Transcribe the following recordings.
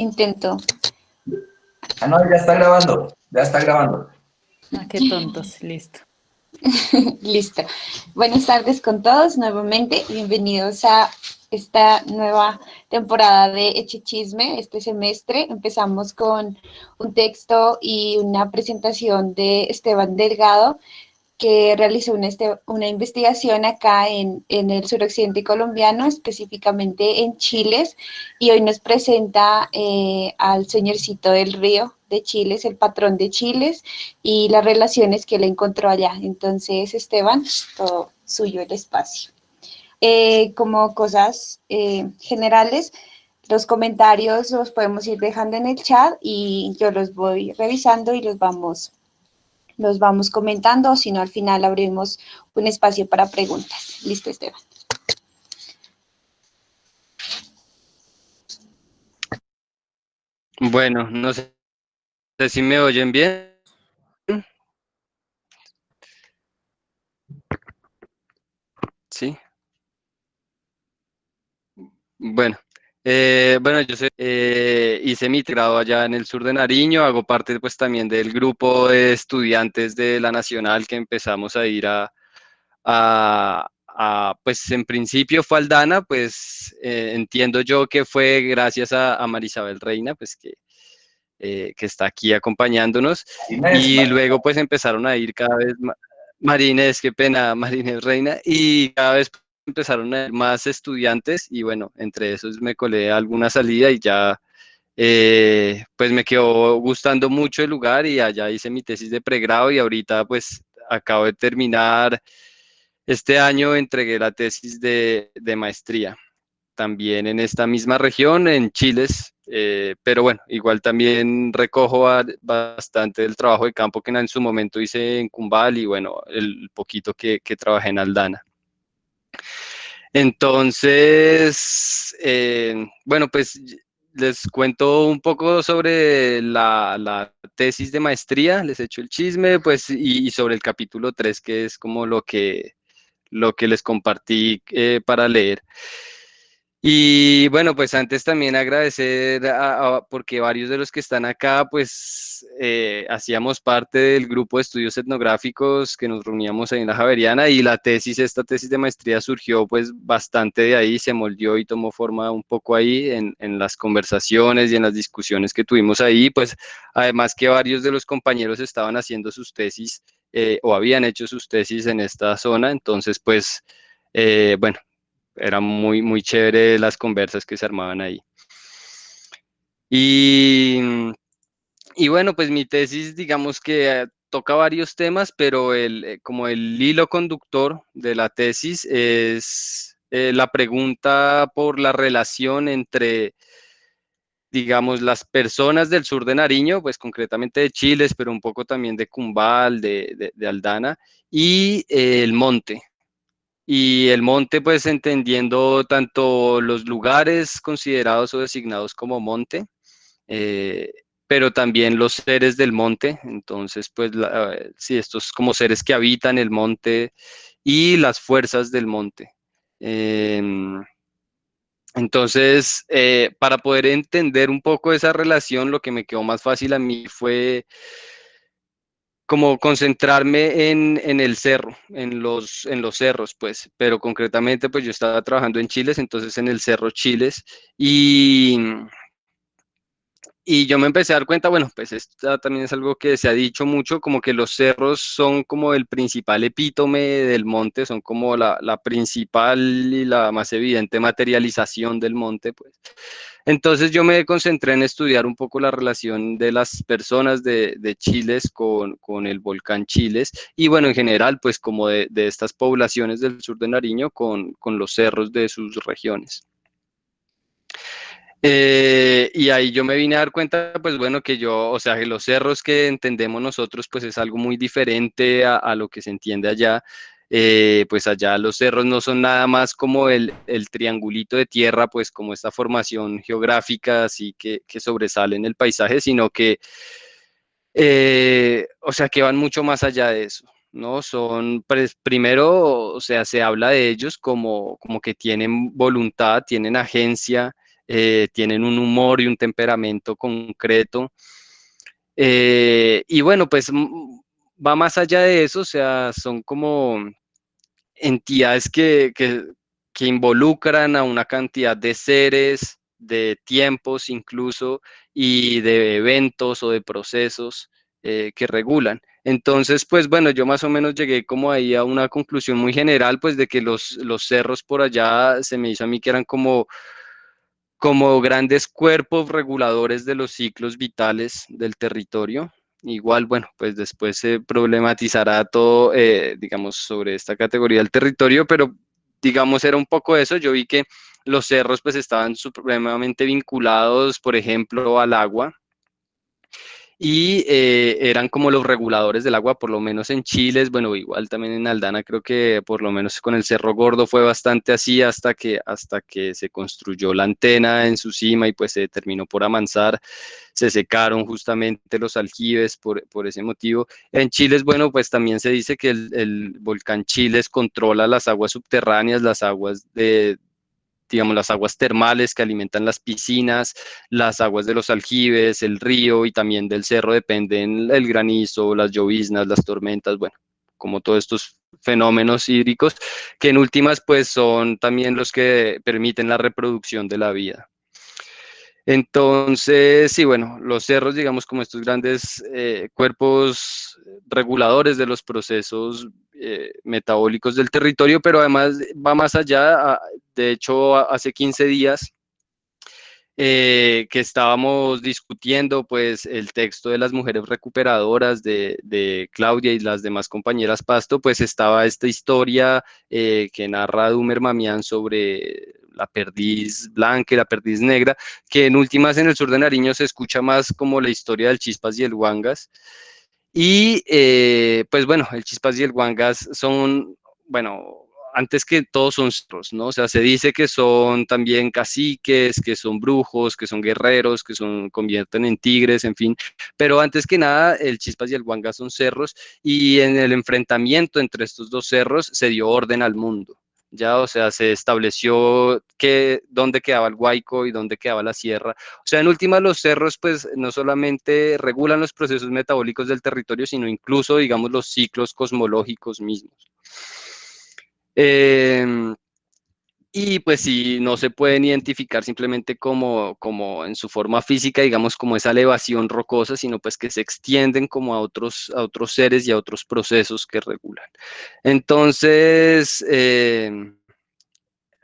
Intento. Ah, no, ya está grabando, ya está grabando. Ah, qué tontos, listo. Listo. Buenas tardes con todos nuevamente. Bienvenidos a esta nueva temporada de Eche Chisme. Este semestre empezamos con un texto y una presentación de Esteban Delgado, que realizó una investigación acá en el suroccidente colombiano, específicamente en Chiles, y hoy nos presenta al señorcito del Río de Chiles, el patrón de Chiles, y las relaciones que él encontró allá. Entonces, Esteban, todo suyo el espacio. Como cosas generales, los comentarios los podemos ir dejando en el chat y yo los voy revisando y los vamos comentando, o si no, al final abrimos un espacio para preguntas. Listo, Esteban. Bueno, no sé si me oyen bien. Sí. Bueno, hice mi grado allá en el sur de Nariño, hago parte pues también del grupo de estudiantes de la Nacional que empezamos a ir pues en principio fue Aldana, pues entiendo yo que fue gracias a Marisabel Reina, pues que está aquí acompañándonos, y luego pues empezaron a ir cada vez más, Marines, qué pena, Marines Reina, y cada vez empezaron a ir más estudiantes, y bueno, entre esos me colé a alguna salida y ya pues me quedó gustando mucho el lugar y allá hice mi tesis de pregrado y ahorita pues acabo de terminar, este año entregué la tesis de maestría también en esta misma región, en Chiles, pero bueno, igual también recojo bastante del trabajo de campo que en su momento hice en Cumbal y bueno, el poquito que trabajé en Aldana. Entonces, bueno, pues les cuento un poco sobre la tesis de maestría, les echo el chisme, pues, y sobre el capítulo 3, que es como lo que les compartí para leer. Y bueno, pues antes también agradecer porque varios de los que están acá, pues hacíamos parte del grupo de estudios etnográficos que nos reuníamos ahí en la Javeriana y esta tesis de maestría surgió pues bastante de ahí, se moldeó y tomó forma un poco ahí en las conversaciones y en las discusiones que tuvimos ahí, pues además que varios de los compañeros estaban haciendo sus tesis o habían hecho sus tesis en esta zona, entonces pues bueno, era muy, muy chévere las conversas que se armaban ahí. Y, y bueno, pues mi tesis, digamos que toca varios temas, pero como el hilo conductor de la tesis es la pregunta por la relación entre, digamos, las personas del sur de Nariño, pues concretamente de Chiles, pero un poco también de Cumbal, de Aldana, y el monte. Y el monte, pues entendiendo tanto los lugares considerados o designados como monte, eh, pero también los seres del monte. Entonces, pues sí, estos como seres que habitan el monte y las fuerzas del monte. Entonces, para poder entender un poco esa relación, lo que me quedó más fácil a mí fue como concentrarme en el cerro, en los cerros, pues, pero concretamente, pues yo estaba trabajando en Chiles, entonces en el Cerro Chiles, y yo me empecé a dar cuenta, bueno, pues esto también es algo que se ha dicho mucho, como que los cerros son como el principal epítome del monte, son como la principal y la más evidente materialización del monte, pues. Entonces yo me concentré en estudiar un poco la relación de las personas de Chiles con el volcán Chiles y bueno, en general, pues como de estas poblaciones del sur de Nariño con los cerros de sus regiones. Y ahí yo me vine a dar cuenta, pues bueno, que yo, o sea, que los cerros que entendemos nosotros, pues es algo muy diferente a lo que se entiende allá. Pues allá los cerros no son nada más como el triangulito de tierra, pues como esta formación geográfica así que sobresale en el paisaje, sino que, o sea, que van mucho más allá de eso. ¿No? Son, pues, primero, o sea, se habla de ellos como que tienen voluntad, tienen agencia, tienen un humor y un temperamento concreto. Y bueno, pues va más allá de eso, o sea, son como entidades que involucran a una cantidad de seres, de tiempos incluso, y de eventos o de procesos que regulan. Entonces, pues bueno, yo más o menos llegué como ahí a una conclusión muy general, pues de que los cerros por allá se me hizo a mí que eran como grandes cuerpos reguladores de los ciclos vitales del territorio. Igual, bueno, pues después se problematizará todo, digamos, sobre esta categoría del territorio, pero digamos era un poco eso. Yo vi que los cerros pues estaban supremamente vinculados, por ejemplo, al agua, y eran como los reguladores del agua, por lo menos en Chile, bueno, igual también en Aldana, creo que por lo menos con el Cerro Gordo fue bastante así hasta que se construyó la antena en su cima y pues se terminó por amansar, se secaron justamente los aljibes por ese motivo. En Chile, bueno, pues también se dice que el volcán Chiles controla las aguas subterráneas, las aguas de digamos, las aguas termales que alimentan las piscinas, las aguas de los aljibes, el río y también del cerro dependen el granizo, las lloviznas, las tormentas, bueno, como todos estos fenómenos hídricos, que en últimas pues son también los que permiten la reproducción de la vida. Entonces, sí, bueno, los cerros, digamos, como estos grandes cuerpos reguladores de los procesos metabólicos del territorio, pero además va más allá. De hecho, hace 15 días que estábamos discutiendo pues el texto de las mujeres recuperadoras de Claudia y las demás compañeras Pasto, pues estaba esta historia que narra Dumer Mamián sobre la perdiz blanca y la perdiz negra, que en últimas en el sur de Nariño se escucha más como la historia del Chispas y el Huangas. Y pues bueno, el Chispas y el Huangas son, bueno, antes que todo son cerros, ¿no? O sea, se dice que son también caciques, que son brujos, que son guerreros, que son, convierten en tigres, en fin. Pero antes que nada, el Chispas y el Huangas son cerros y en el enfrentamiento entre estos dos cerros se dio orden al mundo. Ya, o sea, se estableció dónde quedaba el Guayco y dónde quedaba la sierra. O sea, en última, los cerros, pues, no solamente regulan los procesos metabólicos del territorio, sino incluso, digamos, los ciclos cosmológicos mismos. Eh, y pues sí, no se pueden identificar simplemente como en su forma física, digamos, como esa elevación rocosa, sino pues que se extienden como a otros seres y a otros procesos que regulan. Entonces,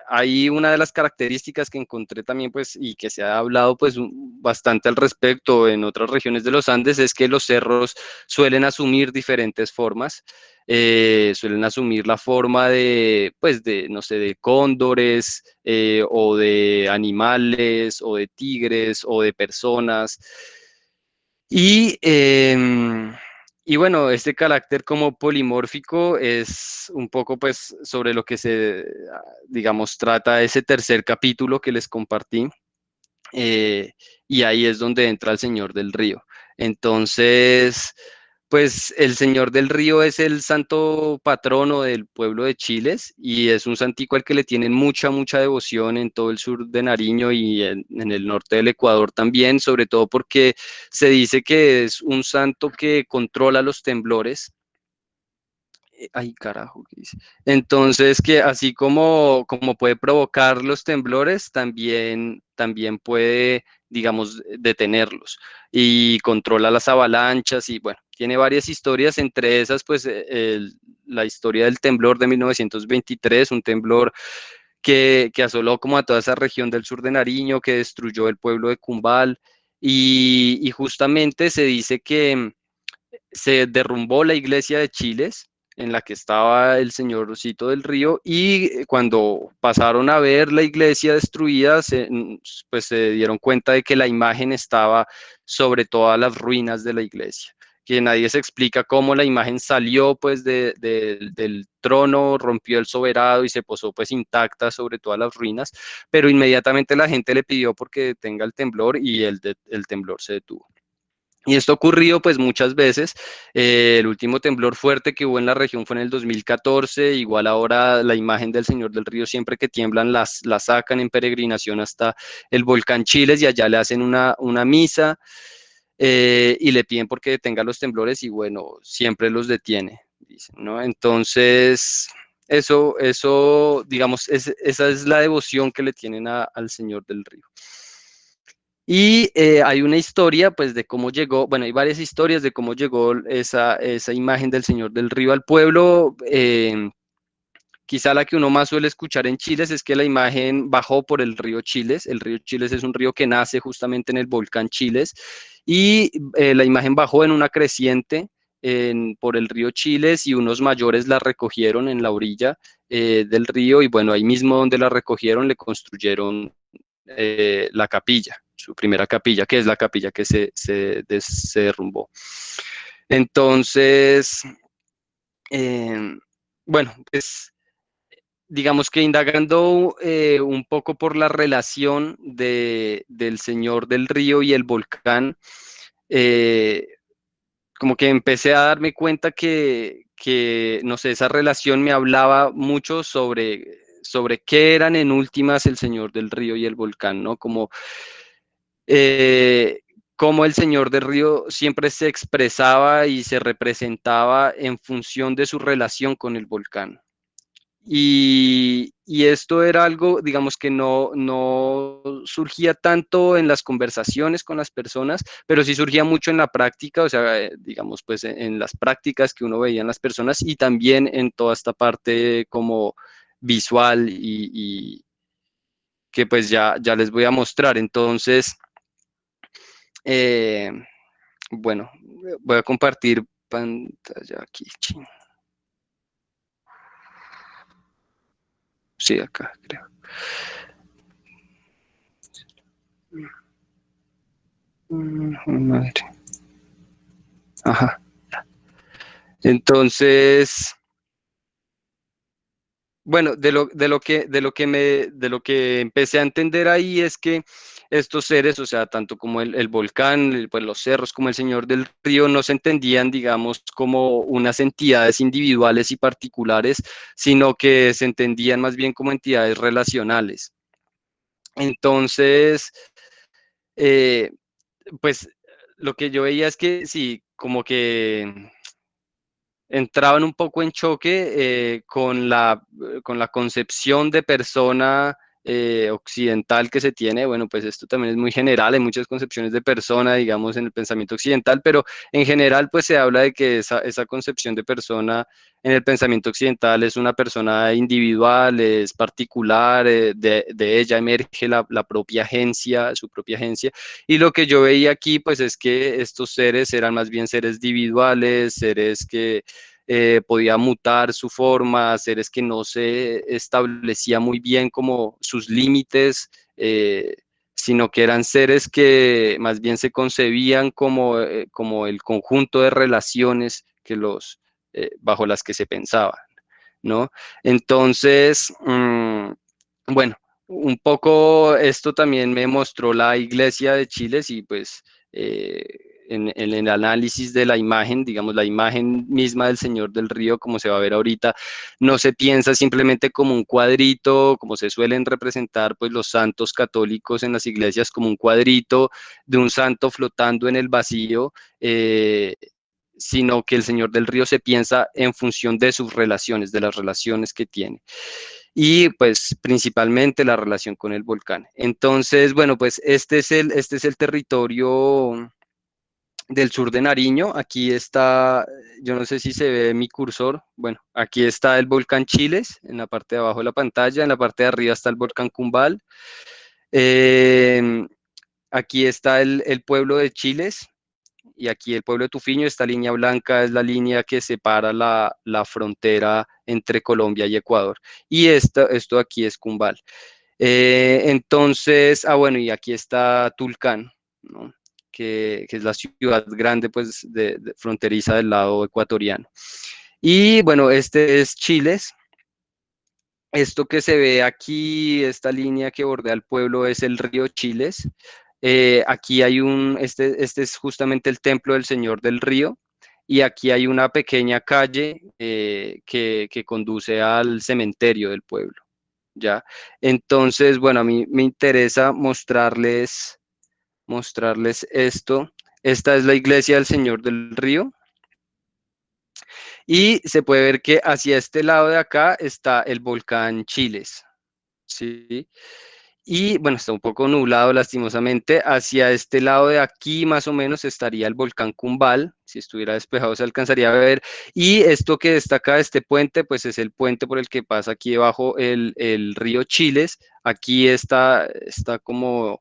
ahí una de las características que encontré también, pues, y que se ha hablado, pues, bastante al respecto en otras regiones de los Andes, es que los cerros suelen asumir diferentes formas. Suelen asumir la forma de, pues, no sé, de cóndores, o de animales, o de tigres, o de personas. Y, y bueno, este carácter como polimórfico es un poco pues sobre lo que digamos, trata ese tercer capítulo que les compartí, eh, y ahí es donde entra el Señor del Río. Entonces, pues el Señor del Río es el santo patrono del pueblo de Chiles y es un santico al que le tienen mucha, mucha devoción en todo el sur de Nariño y en el norte del Ecuador también, sobre todo porque se dice que es un santo que controla los temblores. Ay, carajo, ¿qué dice? Entonces, que así como puede provocar los temblores, también puede, digamos, detenerlos y controla las avalanchas y bueno, tiene varias historias, entre esas, pues, la historia del temblor de 1923, un temblor que asoló como a toda esa región del sur de Nariño, que destruyó el pueblo de Cumbal y justamente se dice que se derrumbó la iglesia de Chiles, en la que estaba el señorcito del río, y cuando pasaron a ver la iglesia destruida, pues se dieron cuenta de que la imagen estaba sobre todas las ruinas de la iglesia, que nadie se explica cómo la imagen salió pues del trono, rompió el soberano y se posó pues intacta sobre todas las ruinas, pero inmediatamente la gente le pidió porque tenga el temblor y el temblor se detuvo. Y esto ha ocurrido pues muchas veces. El último temblor fuerte que hubo en la región fue en el 2014, igual ahora la imagen del Señor del Río siempre que tiemblan la sacan en peregrinación hasta el volcán Chiles y allá le hacen una misa y le piden porque detenga los temblores y bueno, siempre los detiene, dicen, ¿no? Entonces, digamos, esa es la devoción que le tienen al Señor del Río. Y hay una historia, pues, de cómo llegó, bueno, hay varias historias de cómo llegó esa imagen del Señor del Río al pueblo. Quizá la que uno más suele escuchar en Chiles es que la imagen bajó por el río Chiles. El río Chiles es un río que nace justamente en el volcán Chiles y la imagen bajó en una creciente por el río Chiles y unos mayores la recogieron en la orilla del río y bueno, ahí mismo donde la recogieron le construyeron la capilla, su primera capilla, que es la capilla que se derrumbó. Entonces, bueno, pues digamos que indagando un poco por la relación del Señor del Río y el volcán, eh, como que empecé a darme cuenta no sé, esa relación me hablaba mucho sobre qué eran en últimas el Señor del Río y el volcán, ¿no? Eh, como el Señor del Río siempre se expresaba y se representaba en función de su relación con el volcán. Y esto era algo, digamos, que no surgía tanto en las conversaciones con las personas, pero sí surgía mucho en la práctica, o sea, digamos, pues en las prácticas que uno veía en las personas y también en toda esta parte como visual y que pues ya les voy a mostrar. Entonces, eh, bueno, voy a compartir pantalla aquí. Sí, acá creo. Madre. Ajá. Entonces, bueno, de lo que empecé a entender ahí es que estos seres, o sea, tanto como el volcán, pues los cerros, como el Señor del Río, no se entendían, digamos, como unas entidades individuales y particulares, sino que se entendían más bien como entidades relacionales. Entonces, eh, pues lo que yo veía es que sí, como que entraban un poco en choque con la concepción de persona occidental que se tiene. Bueno, pues esto también es muy general, hay muchas concepciones de persona, digamos, en el pensamiento occidental, pero en general pues se habla de que esa concepción de persona en el pensamiento occidental es una persona individual, es particular, de ella emerge la propia agencia, su propia agencia. Y lo que yo veía aquí, pues es que estos seres eran más bien seres individuales, seres que podía mutar su forma, seres que no se establecía muy bien como sus límites, sino que eran seres que más bien se concebían como el conjunto de relaciones bajo las que se pensaban, ¿no? Entonces, bueno, un poco esto también me mostró la Iglesia de Chile y pues eh, en el análisis de la imagen, digamos, la imagen misma del Señor del Río, como se va a ver ahorita, no se piensa simplemente como un cuadrito, como se suelen representar pues los santos católicos en las iglesias, como un cuadrito de un santo flotando en el vacío, sino que el Señor del Río se piensa en función de sus relaciones, de las relaciones que tiene. Y pues principalmente la relación con el volcán. Entonces, bueno, pues este es el territorio del sur de Nariño. Aquí está, yo no sé si se ve mi cursor, bueno, aquí está el volcán Chiles, en la parte de abajo de la pantalla, en la parte de arriba está el volcán Cumbal. Eh, Aquí está el pueblo de Chiles, y aquí el pueblo de Tufiño, esta línea blanca es la línea que separa la frontera entre Colombia y Ecuador. Y esto aquí es Cumbal. Entonces, bueno, y aquí está Tulcán, ¿no? Que es la ciudad grande, pues, fronteriza del lado ecuatoriano. Y bueno, este es Chiles. Esto que se ve aquí, esta línea que bordea el pueblo, es el río Chiles. Aquí hay este es justamente el templo del Señor del Río, y aquí hay una pequeña calle que conduce al cementerio del pueblo, ¿ya? Entonces, bueno, a mí me interesa mostrarles esto. Esta es la iglesia del Señor del Río, y se puede ver que hacia este lado de acá está el volcán Chiles, ¿sí? Y bueno, está un poco nublado lastimosamente. Hacia este lado de aquí más o menos estaría el volcán Cumbal. Si estuviera despejado se alcanzaría a ver. Y esto que destaca este puente, pues es el puente por el que pasa aquí debajo el río Chiles. Aquí está como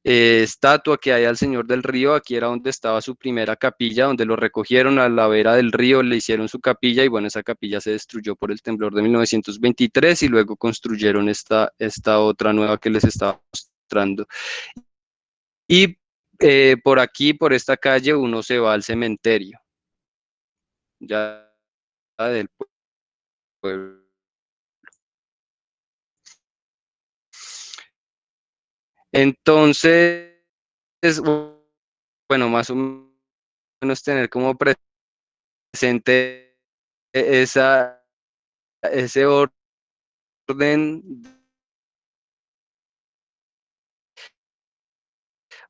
estatua que hay al Señor del Río. Aquí era donde estaba su primera capilla, donde lo recogieron a la vera del río, le hicieron su capilla, y bueno, esa capilla se destruyó por el temblor de 1923, y luego construyeron esta otra nueva que les estaba mostrando. Y por aquí, por esta calle, uno se va al cementerio ya del pueblo. Entonces, bueno, más o menos tener como presente ese orden,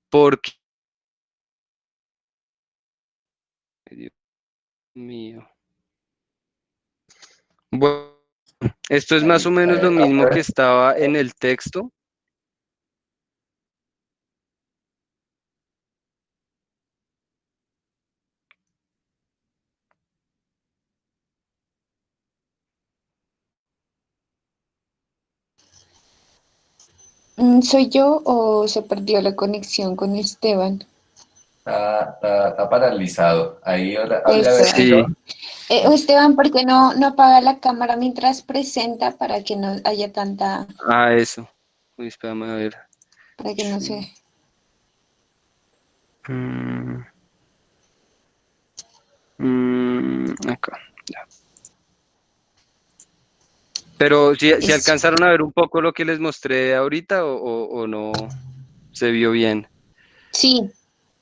porque, Dios mío, bueno, esto es más o menos lo mismo que estaba en el texto. ¿Soy yo o se perdió la conexión con Esteban? Está paralizado. Ahí, hable a ver si Esteban. yo. Sí, Esteban, ¿por qué no apaga la cámara mientras presenta para que no haya tanta, eso. Uy, espérame a ver. para que no se... Mm, acá, ya. Pero si Eso. alcanzaron a ver un poco lo que les mostré ahorita, o no se vio bien. Sí,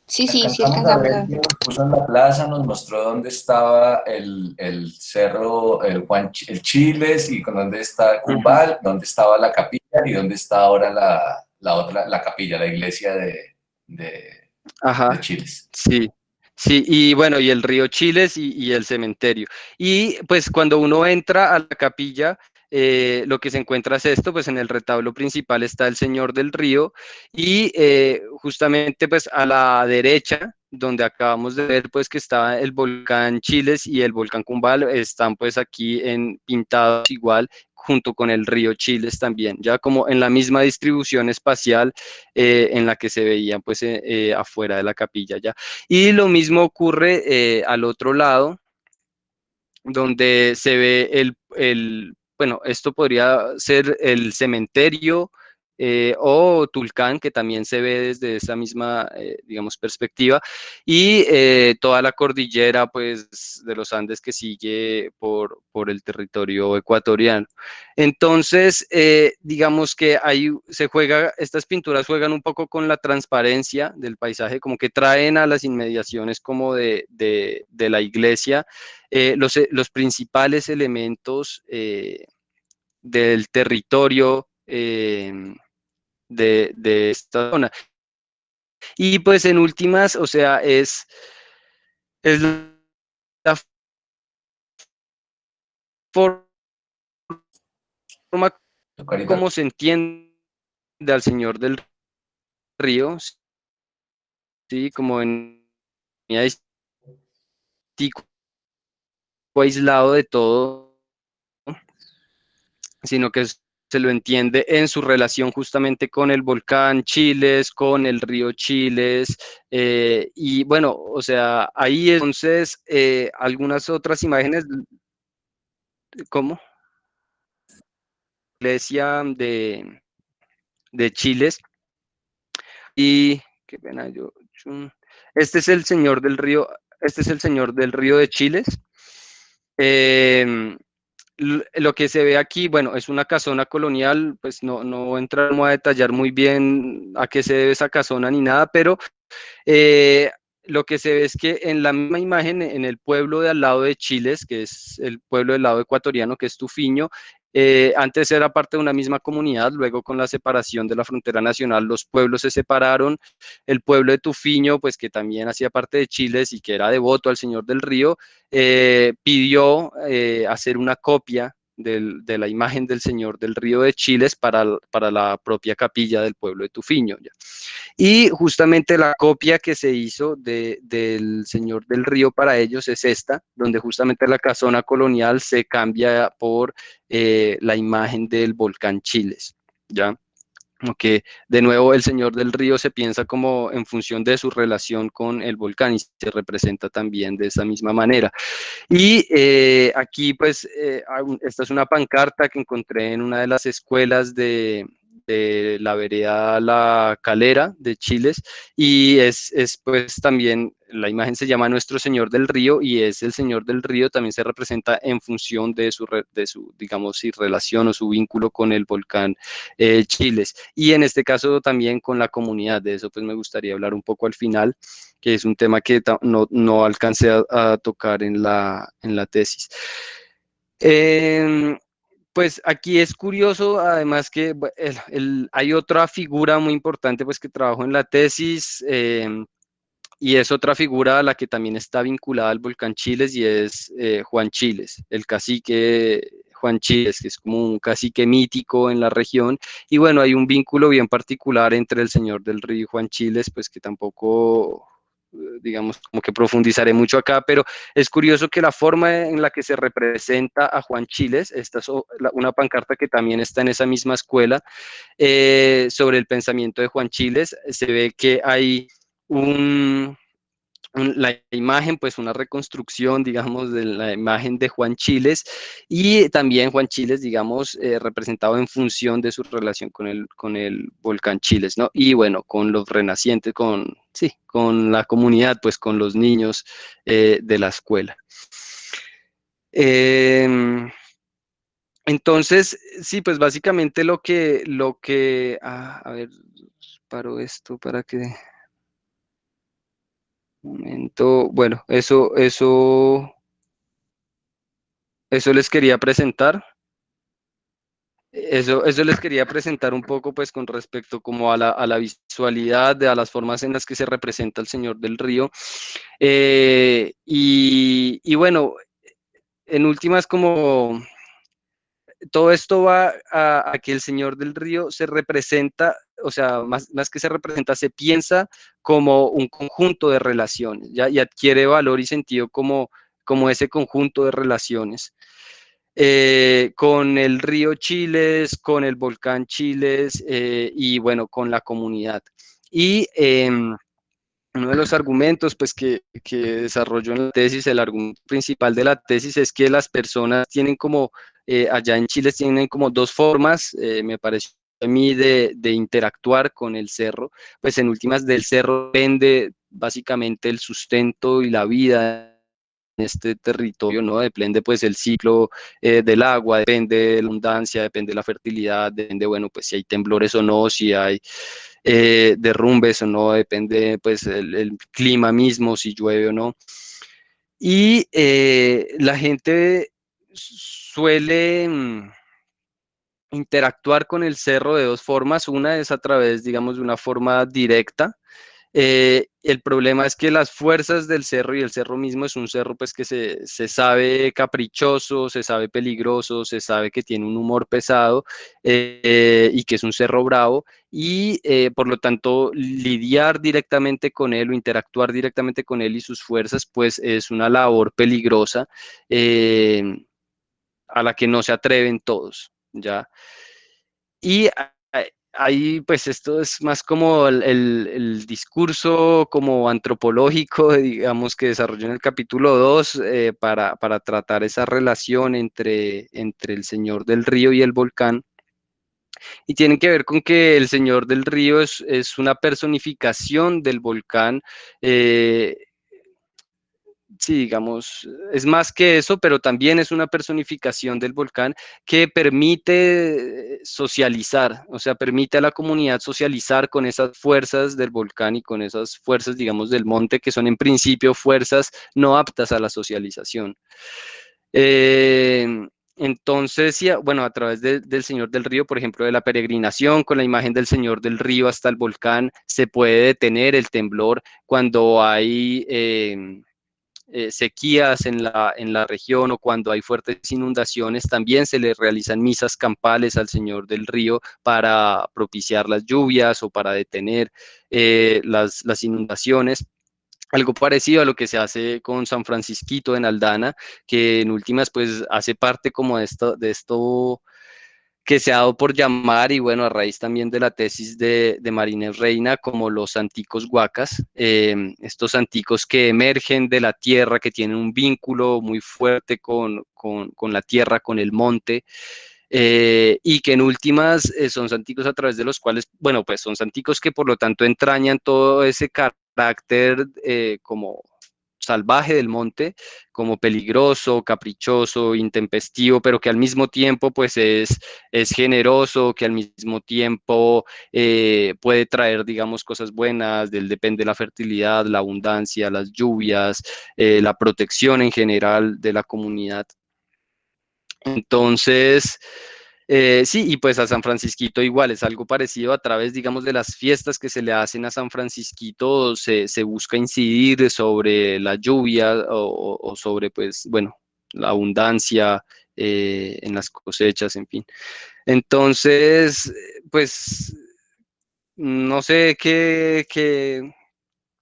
sí Alcanzamos a alcanzamos a ver ver. que nos puso en la plaza, nos mostró dónde estaba el cerro, el Chiles, y con dónde está Ujú. Cumbal, dónde estaba la capilla y dónde está ahora la otra, la capilla, la iglesia de Ajá, Chiles. sí, sí, y bueno, y el río Chiles y el cementerio. Y pues cuando uno entra a la capilla, lo que se encuentra es esto: pues en el retablo principal está el Señor del Río, y justamente pues a la derecha, donde acabamos de ver pues que está el volcán Chiles y el volcán Cumbal, están pues aquí pintados igual, junto con el río Chiles también, ya como en la misma distribución espacial en la que se veían pues afuera de la capilla ya. Y lo mismo ocurre al otro lado, donde se ve bueno, esto podría ser el cementerio o Tulcán, que también se ve desde esa misma, digamos, perspectiva, y toda la cordillera, pues, de los Andes que sigue por el territorio ecuatoriano. Entonces, digamos que ahí estas pinturas juegan un poco con la transparencia del paisaje, como que traen a las inmediaciones como de la iglesia los principales elementos del territorio de esta zona. Y pues en últimas, o sea, es la forma Carita, como se entiende al Señor del Río, ¿sí? Como en aislado de todo, sino que se lo entiende en su relación justamente con el volcán Chiles, con el río Chiles, y bueno, o sea, ahí entonces algunas otras imágenes, como iglesia de Chiles, y qué pena, este es el Señor del Río, este es el Señor del Río de Chiles. Eh, lo que se ve aquí, bueno, es una casona colonial, pues no entramos a detallar muy bien a qué se debe esa casona ni nada, pero eh, lo que se ve es que en la misma imagen, en el pueblo de al lado de Chiles, que es el pueblo del lado ecuatoriano, que es Tufiño, antes era parte de una misma comunidad, luego con la separación de la frontera nacional, los pueblos se separaron. El pueblo de Tufiño, pues que también hacía parte de Chiles y que era devoto al Señor del Río, pidió hacer una copia de la imagen del Señor del Río de Chiles para la propia capilla del pueblo de Tufiño. ¿Ya? Y justamente la copia que se hizo del Señor del Río para ellos es esta, donde justamente la casona colonial se cambia por la imagen del volcán Chiles, ¿ya? Aunque de nuevo el Señor del Río se piensa como en función de su relación con el volcán y se representa también de esa misma manera. Y aquí pues esta es una pancarta que encontré en una de las escuelas de la vereda La Calera de Chiles y es pues también, la imagen se llama Nuestro Señor del Río y es el Señor del Río, también se representa en función de su digamos, si relación o su vínculo con el volcán Chiles y en este caso también con la comunidad, de eso pues me gustaría hablar un poco al final, que es un tema que no alcancé a tocar en la tesis. Pues aquí es curioso, además que hay otra figura muy importante pues que trabajo en la tesis y es otra figura a la que también está vinculada al volcán Chiles y es Juan Chiles, el cacique Juan Chiles, que es como un cacique mítico en la región. Y bueno, hay un vínculo bien particular entre el Señor del Río y Juan Chiles, pues que tampoco digamos, como que profundizaré mucho acá, pero es curioso que la forma en la que se representa a Juan Chiles, esta es una pancarta que también está en esa misma escuela, sobre el pensamiento de Juan Chiles, se ve que hay la imagen, pues una reconstrucción, digamos, de la imagen de Juan Chiles y también Juan Chiles, digamos, representado en función de su relación con el volcán Chiles, ¿no? Y bueno, con los renacientes, sí, con la comunidad, pues con los niños de la escuela. Entonces, sí, pues básicamente a ver, paro esto para que... Momento, bueno, eso les quería presentar. Eso les quería presentar un poco, pues, con respecto como a la visualidad, a las formas en las que se representa el Señor del Río. Y bueno, en últimas, como todo esto va a que el Señor del Río se representa, o sea, más que se representa, se piensa como un conjunto de relaciones, ¿ya? Y adquiere valor y sentido como ese conjunto de relaciones. Con el río Chiles, con el volcán Chiles y bueno, con la comunidad. Y uno de los argumentos pues, que desarrollo en la tesis, el argumento principal de la tesis es que las personas tienen como, allá en Chile tienen como dos formas, me pareció a mí, de interactuar con el cerro, pues en últimas del cerro depende básicamente el sustento y la vida en este territorio, ¿no? Depende pues el ciclo del agua, depende de la abundancia, depende de la fertilidad, depende, bueno, pues si hay temblores o no, si hay derrumbes o no, depende pues el clima mismo, si llueve o no. Y la gente suele interactuar con el cerro de dos formas. Una es a través, digamos, de una forma directa. El problema es que las fuerzas del cerro y el cerro mismo es un cerro pues que se sabe caprichoso, se sabe peligroso, se sabe que tiene un humor pesado y que es un cerro bravo y por lo tanto lidiar directamente con él o interactuar directamente con él y sus fuerzas pues es una labor peligrosa a la que no se atreven todos, ¿ya? Y ahí, pues esto es más como el discurso como antropológico, digamos, que desarrolló en el capítulo 2 para tratar esa relación entre el Señor del Río y el volcán. Y tienen que ver con que el Señor del Río es una personificación del volcán, sí, digamos, es más que eso, pero también es una personificación del volcán que permite socializar, o sea, permite a la comunidad socializar con esas fuerzas del volcán y con esas fuerzas, digamos, del monte, que son en principio fuerzas no aptas a la socialización. Eh, entonces, sí, bueno, a través del Señor del Río, por ejemplo, de la peregrinación con la imagen del Señor del Río hasta el volcán, se puede detener el temblor cuando hay sequías en la región o cuando hay fuertes inundaciones. También se le realizan misas campales al Señor del Río para propiciar las lluvias o para detener las inundaciones. Algo parecido a lo que se hace con San Francisquito en Aldana, que en últimas pues hace parte como de esto que se ha dado por llamar, y bueno, a raíz también de la tesis de Marínez Reina, como los santicos huacas, estos santicos que emergen de la tierra, que tienen un vínculo muy fuerte con la tierra, con el monte, y que en últimas son santicos a través de los cuales, bueno, pues son santicos que por lo tanto entrañan todo ese carácter como salvaje del monte, como peligroso, caprichoso, intempestivo, pero que al mismo tiempo pues es generoso, que al mismo tiempo puede traer, digamos, cosas buenas, del depende la fertilidad, la abundancia, las lluvias, la protección en general de la comunidad. Entonces, sí, y pues a San Francisquito igual, es algo parecido a través, digamos, de las fiestas que se le hacen a San Francisquito, se busca incidir sobre la lluvia o sobre, pues, bueno, la abundancia en las cosechas, en fin. Entonces, pues, no sé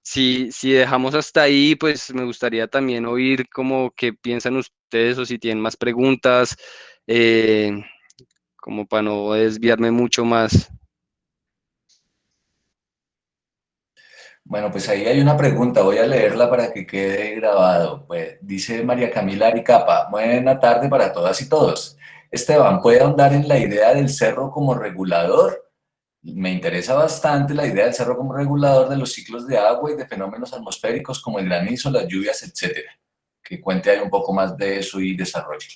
si dejamos hasta ahí, pues me gustaría también oír cómo qué piensan ustedes o si tienen más preguntas, eh, como para no desviarme mucho más. Bueno, pues ahí hay una pregunta, voy a leerla para que quede grabado. Pues, dice María Camila Aricapa, buena tarde para todas y todos. Esteban, ¿puede ahondar en la idea del cerro como regulador? Me interesa bastante la idea del cerro como regulador de los ciclos de agua y de fenómenos atmosféricos como el granizo, las lluvias, etcétera. Que cuente ahí un poco más de eso y desarrolle.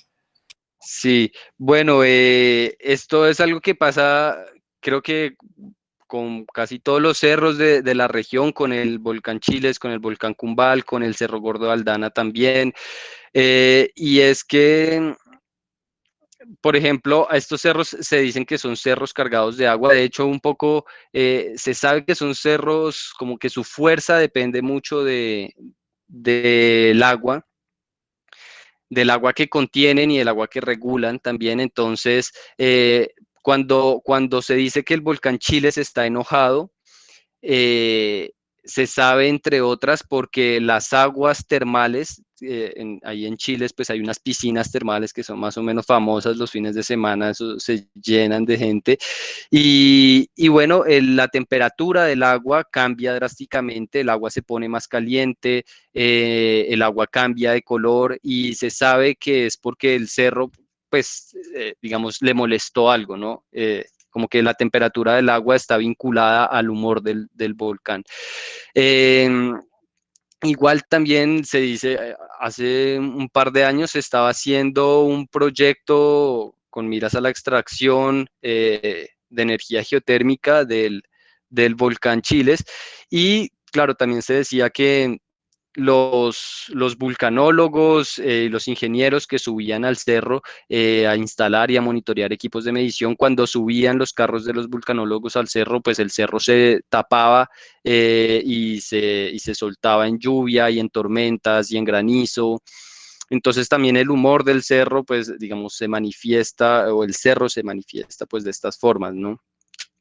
Sí, bueno, esto es algo que pasa, creo que con casi todos los cerros de la región, con el volcán Chiles, con el volcán Cumbal, con el Cerro Gordo de Aldana también, y es que por ejemplo, a estos cerros se dicen que son cerros cargados de agua. De hecho, un poco se sabe que son cerros como que su fuerza depende mucho del agua, del agua que contienen y del agua que regulan también. Entonces, cuando se dice que el volcán Chiles está enojado, eh, se sabe, entre otras, porque las aguas termales, ahí en Chile, pues hay unas piscinas termales que son más o menos famosas los fines de semana, eso se llenan de gente. Y bueno, la temperatura del agua cambia drásticamente, el agua se pone más caliente, el agua cambia de color y se sabe que es porque el cerro, pues, digamos, le molestó algo, ¿no? Como que la temperatura del agua está vinculada al humor del volcán. Eh, Igual también se dice, hace un par de años se estaba haciendo un proyecto con miras a la extracción de energía geotérmica del volcán Chiles y claro, también se decía que los vulcanólogos y los ingenieros que subían al cerro a instalar y a monitorear equipos de medición, cuando subían los carros de los vulcanólogos al cerro, pues el cerro se tapaba y se soltaba en lluvia y en tormentas y en granizo. Entonces también el humor del cerro, pues digamos, se manifiesta, o el cerro se manifiesta pues de estas formas, ¿no?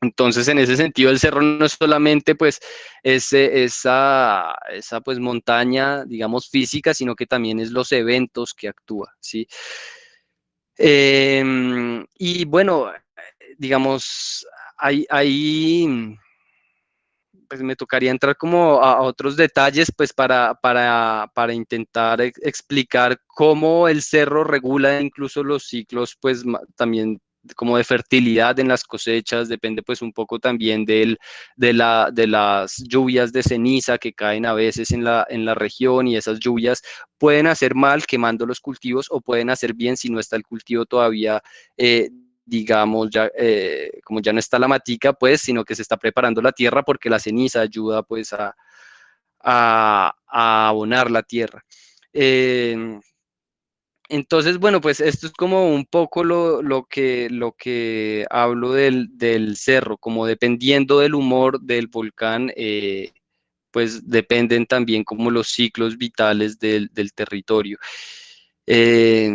Entonces, en ese sentido, el cerro no es solamente pues esa pues montaña, digamos, física, sino que también es los eventos que actúa, ¿sí? Y bueno, digamos, ahí pues me tocaría entrar como a otros detalles, pues para intentar explicar cómo el cerro regula incluso los ciclos, pues también como de fertilidad en las cosechas, depende pues un poco también de las lluvias de ceniza que caen a veces en la región, y esas lluvias pueden hacer mal quemando los cultivos o pueden hacer bien si no está el cultivo todavía, digamos, ya, como ya no está la matica, pues, sino que se está preparando la tierra porque la ceniza ayuda pues a abonar la tierra. Entonces, bueno, pues esto es como un poco lo que hablo del cerro, como dependiendo del humor del volcán, pues dependen también como los ciclos vitales del territorio. Eh,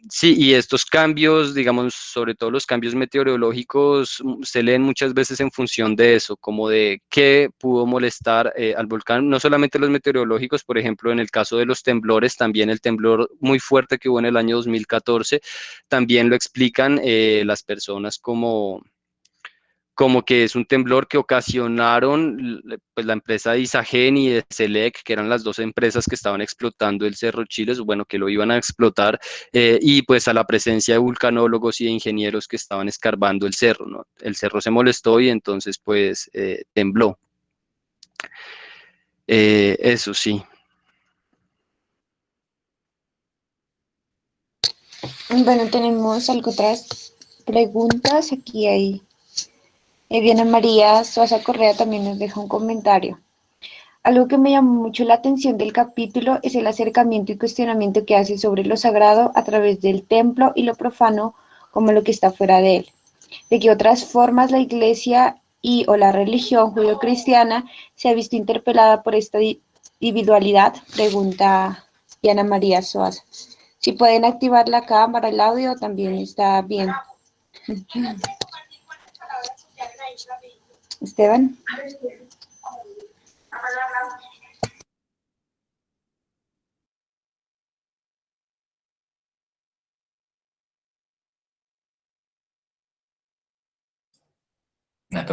sí, y estos cambios, digamos, sobre todo los cambios meteorológicos, se leen muchas veces en función de eso, como de qué pudo molestar al volcán, no solamente los meteorológicos, por ejemplo, en el caso de los temblores, también el temblor muy fuerte que hubo en el año 2014, también lo explican las personas como que es un temblor que ocasionaron pues, la empresa Isagen y de Selec, que eran las dos empresas que estaban explotando el Cerro Chiles, bueno, que lo iban a explotar, y pues a la presencia de vulcanólogos y de ingenieros que estaban escarbando el cerro, ¿no? El cerro se molestó y entonces pues tembló. Eso sí. Bueno, tenemos algo otras preguntas. Aquí hay Diana María Sosa Correa también nos deja un comentario. Algo que me llamó mucho la atención del capítulo es el acercamiento y cuestionamiento que hace sobre lo sagrado a través del templo y lo profano como lo que está fuera de él. ¿De qué otras formas la iglesia y o la religión judio-cristiana se ha visto interpelada por esta individualidad? Pregunta Diana María Sosa. Si pueden activar la cámara, el audio también está bien. Esteban.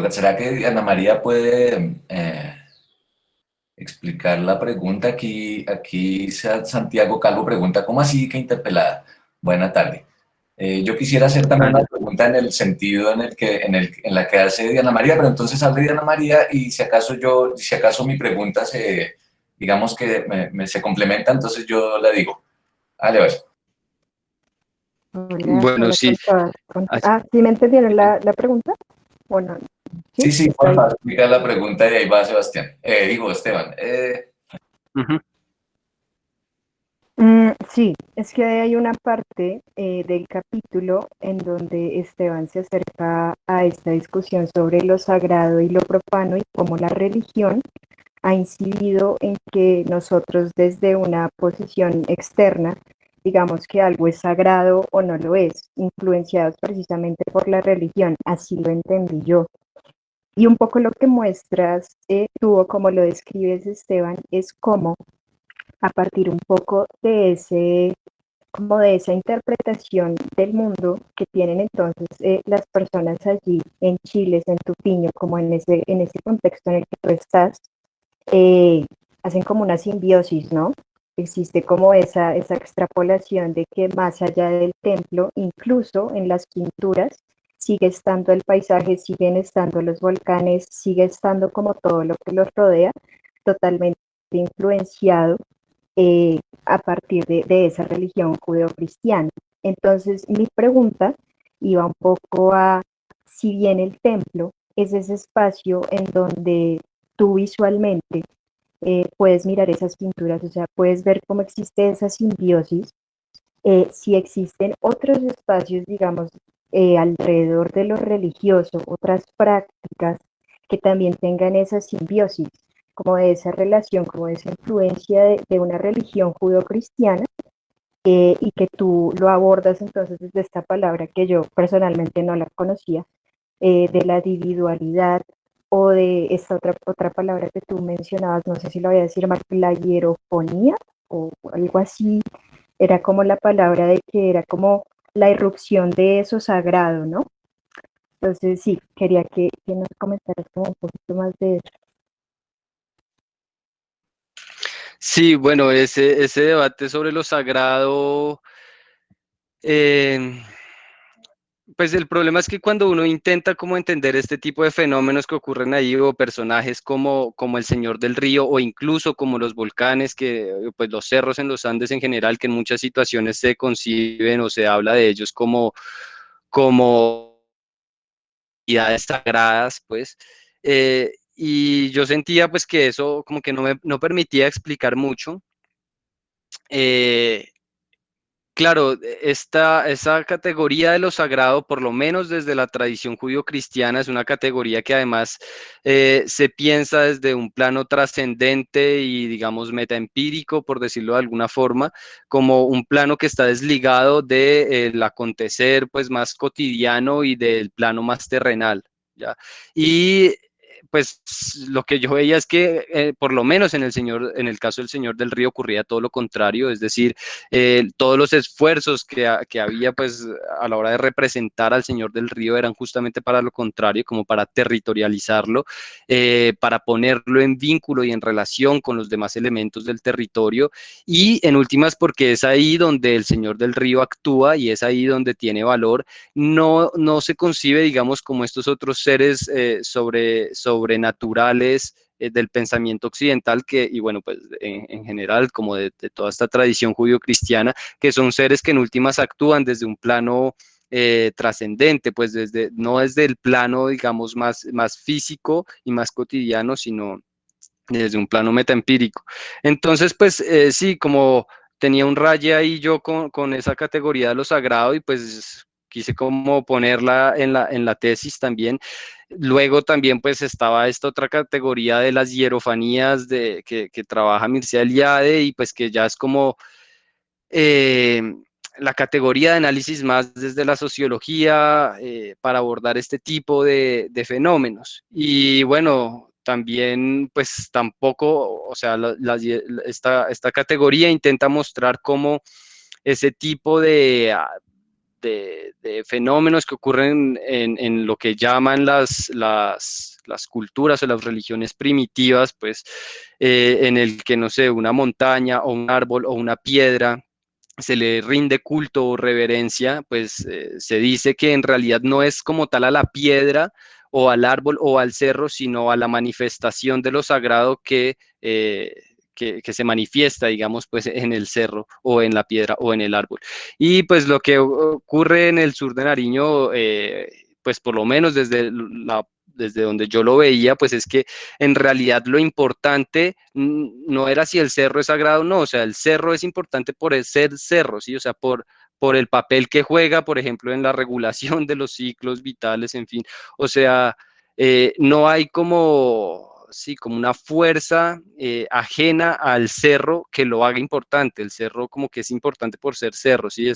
¿Será que Ana María puede explicar la pregunta? Aquí Santiago Calvo pregunta, ¿cómo así que interpelada? Buena tarde. Yo quisiera hacer también una pregunta en el sentido en la que hace Diana María, pero entonces hable Diana María y si acaso mi pregunta digamos que se complementa, entonces yo la digo. Dale, vaya. Hola, Bueno, hola sí. con todas. ¿Sí me entendieron la pregunta? Bueno, ¿sí? Sí, ¿Está por ahí? favor, explica la pregunta y ahí va Sebastián. Digo, Esteban. Ujú. Sí, es que hay una parte del capítulo en donde Esteban se acerca a esta discusión sobre lo sagrado y lo profano y cómo la religión ha incidido en que nosotros desde una posición externa digamos que algo es sagrado o no lo es, influenciados precisamente por la religión, así lo entendí yo. Y un poco lo que muestras tú, o como lo describes, Esteban, es cómo a partir un poco de como de esa interpretación del mundo que tienen entonces las personas allí en Chile, en Tupiño, como en ese contexto en el que tú estás, eh, hacen como una simbiosis, ¿no? Existe como esa extrapolación de que más allá del templo, incluso en las pinturas, sigue estando el paisaje, siguen estando los volcanes, sigue estando como todo lo que los rodea, totalmente influenciado a partir de esa religión judeocristiana. Entonces, mi pregunta iba un poco a, si bien el templo es ese espacio en donde tú visualmente puedes mirar esas pinturas, o sea, puedes ver cómo existe esa simbiosis, si existen otros espacios, digamos, alrededor de lo religioso, otras prácticas que también tengan esa simbiosis, como de esa relación, como de esa influencia de una religión judeocristiana, y que tú lo abordas entonces desde esta palabra que yo personalmente no la conocía, de la individualidad o de esta otra palabra que tú mencionabas, no sé si lo voy a decir mal, la hierofonía o algo así, era como la palabra de que era como la irrupción de eso sagrado, ¿no? Entonces sí, quería que nos comentaras como un poquito más de eso. Sí, bueno, ese debate sobre lo sagrado, eh, Pues el problema es que cuando uno intenta como entender este tipo de fenómenos que ocurren ahí o personajes como el Señor del Río o incluso como los volcanes, pues los cerros en los Andes en general, que en muchas situaciones se conciben o se habla de ellos como entidades sagradas, pues, y yo sentía pues que eso como que no permitía explicar mucho. Eh, Claro, esa categoría de lo sagrado, por lo menos desde la tradición judío-cristiana, es una categoría que además se piensa desde un plano trascendente y, digamos, metaempírico, por decirlo de alguna forma, como un plano que está desligado del acontecer, pues, más cotidiano y del plano más terrenal, ¿ya? Y pues lo que yo veía es que por lo menos en el caso del Señor del Río ocurría todo lo contrario, es decir, todos los esfuerzos que había pues a la hora de representar al Señor del Río eran justamente para lo contrario, como para territorializarlo, para ponerlo en vínculo y en relación con los demás elementos del territorio y en últimas porque es ahí donde el Señor del Río actúa y es ahí donde tiene valor. No se concibe, digamos, como estos otros seres sobrenaturales del pensamiento occidental y bueno, pues en general, como de toda esta tradición judío-cristiana, que son seres que en últimas actúan desde un plano trascendente, pues no desde el plano, digamos, más físico y más cotidiano, sino desde un plano metaempírico. Entonces, pues sí, como tenía un raye ahí yo con esa categoría de lo sagrado y pues quise como ponerla en la tesis también. Luego también pues estaba esta otra categoría de las hierofanías que trabaja Mircea Eliade y pues que ya es como eh, la categoría de análisis más desde la sociología para abordar este tipo de fenómenos. Y bueno, también pues tampoco, o sea, esta categoría intenta mostrar cómo ese tipo de fenómenos que ocurren en lo que llaman las culturas o las religiones primitivas, pues en el que, no sé, una montaña o un árbol o una piedra se le rinde culto o reverencia, pues se dice que en realidad no es como tal a la piedra o al árbol o al cerro, sino a la manifestación de lo sagrado que se manifiesta, digamos, pues en el cerro o en la piedra o en el árbol. Y pues lo que ocurre en el sur de Nariño, pues por lo menos desde donde yo lo veía, pues es que en realidad lo importante no era si el cerro es sagrado o no, o sea, el cerro es importante por el ser cerro, ¿sí? O sea, por el papel que juega, por ejemplo, en la regulación de los ciclos vitales, en fin, o sea, no hay como, sí, como una fuerza ajena al cerro que lo haga importante, el cerro como que es importante por ser cerro, ¿sí?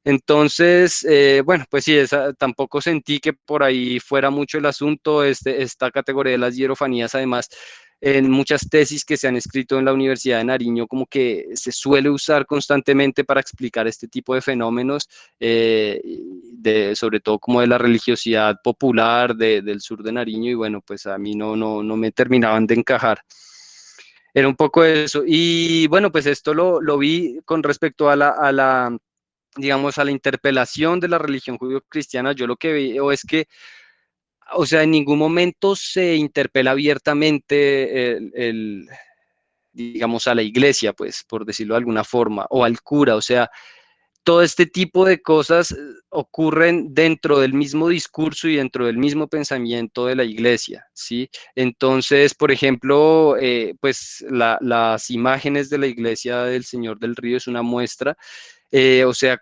Entonces, bueno, pues sí, tampoco sentí que por ahí fuera mucho el asunto. Esta categoría de las hierofanías, además, en muchas tesis que se han escrito en la Universidad de Nariño, como que se suele usar constantemente para explicar este tipo de fenómenos, sobre todo como de la religiosidad popular del sur de Nariño, y bueno, pues a mí no me terminaban de encajar. Era un poco eso. Y bueno, pues esto lo vi con respecto a la digamos, a la interpelación de la religión judío-cristiana. Yo lo que veo es que, o sea, en ningún momento se interpela abiertamente digamos, a la iglesia, pues, por decirlo de alguna forma, o al cura, o sea, todo este tipo de cosas ocurren dentro del mismo discurso y dentro del mismo pensamiento de la iglesia, ¿sí? Entonces, por ejemplo, pues las imágenes de la iglesia del Señor del Río es una muestra, o sea,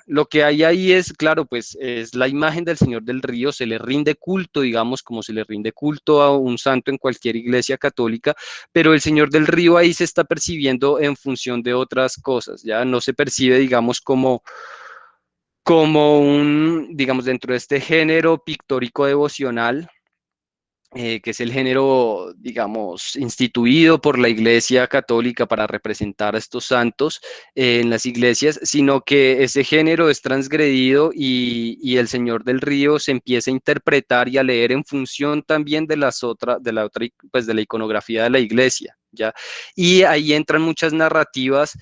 lo que hay ahí es, claro, pues es la imagen del Señor del Río, se le rinde culto, digamos, como se le rinde culto a un santo en cualquier iglesia católica, pero el Señor del Río ahí se está percibiendo en función de otras cosas, ya no se percibe, digamos, como digamos, dentro de este género pictórico devocional, que es el género, digamos, instituido por la Iglesia Católica para representar a estos santos en las iglesias, sino que ese género es transgredido y el Señor del Río se empieza a interpretar y a leer en función también pues de la iconografía de la iglesia, ¿ya? Y ahí entran muchas narrativas,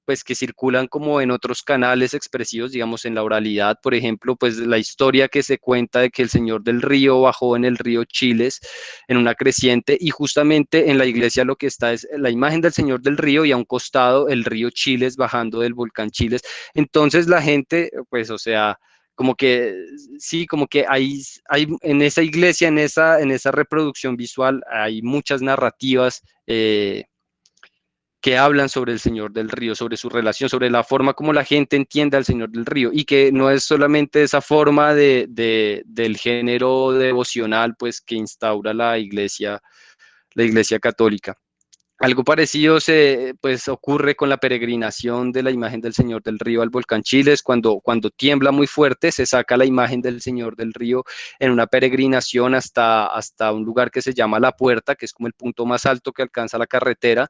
pues que circulan como en otros canales expresivos, digamos en la oralidad, por ejemplo, pues la historia que se cuenta de que el Señor del Río bajó en el río Chiles en una creciente, y justamente en la iglesia lo que está es la imagen del Señor del Río y a un costado el río Chiles bajando del volcán Chiles. Entonces la gente, pues, o sea, como que sí, como que hay en esa iglesia, en esa reproducción visual, hay muchas narrativas que hablan sobre el Señor del Río, sobre su relación, sobre la forma como la gente entiende al Señor del Río, y que no es solamente esa forma del género devocional pues que instaura la iglesia católica. Algo parecido pues, ocurre con la peregrinación de la imagen del Señor del Río al volcán Chiles. Cuando tiembla muy fuerte, se saca la imagen del Señor del Río en una peregrinación hasta un lugar que se llama La Puerta, que es como el punto más alto que alcanza la carretera,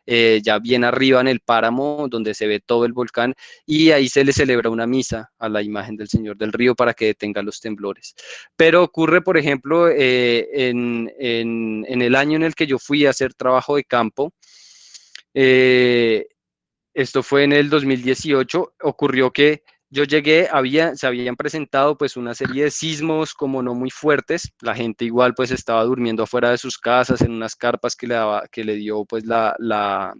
ya bien arriba en el páramo, donde se ve todo el volcán, y ahí se le celebra una misa a la imagen del Señor del Río para que detenga los temblores. Pero ocurre, por ejemplo, en el año en el que yo fui a hacer trabajo de campo, esto fue en el 2018, ocurrió que yo llegué, se habían presentado pues una serie de sismos como no muy fuertes, la gente igual pues estaba durmiendo afuera de sus casas en unas carpas que le dio pues la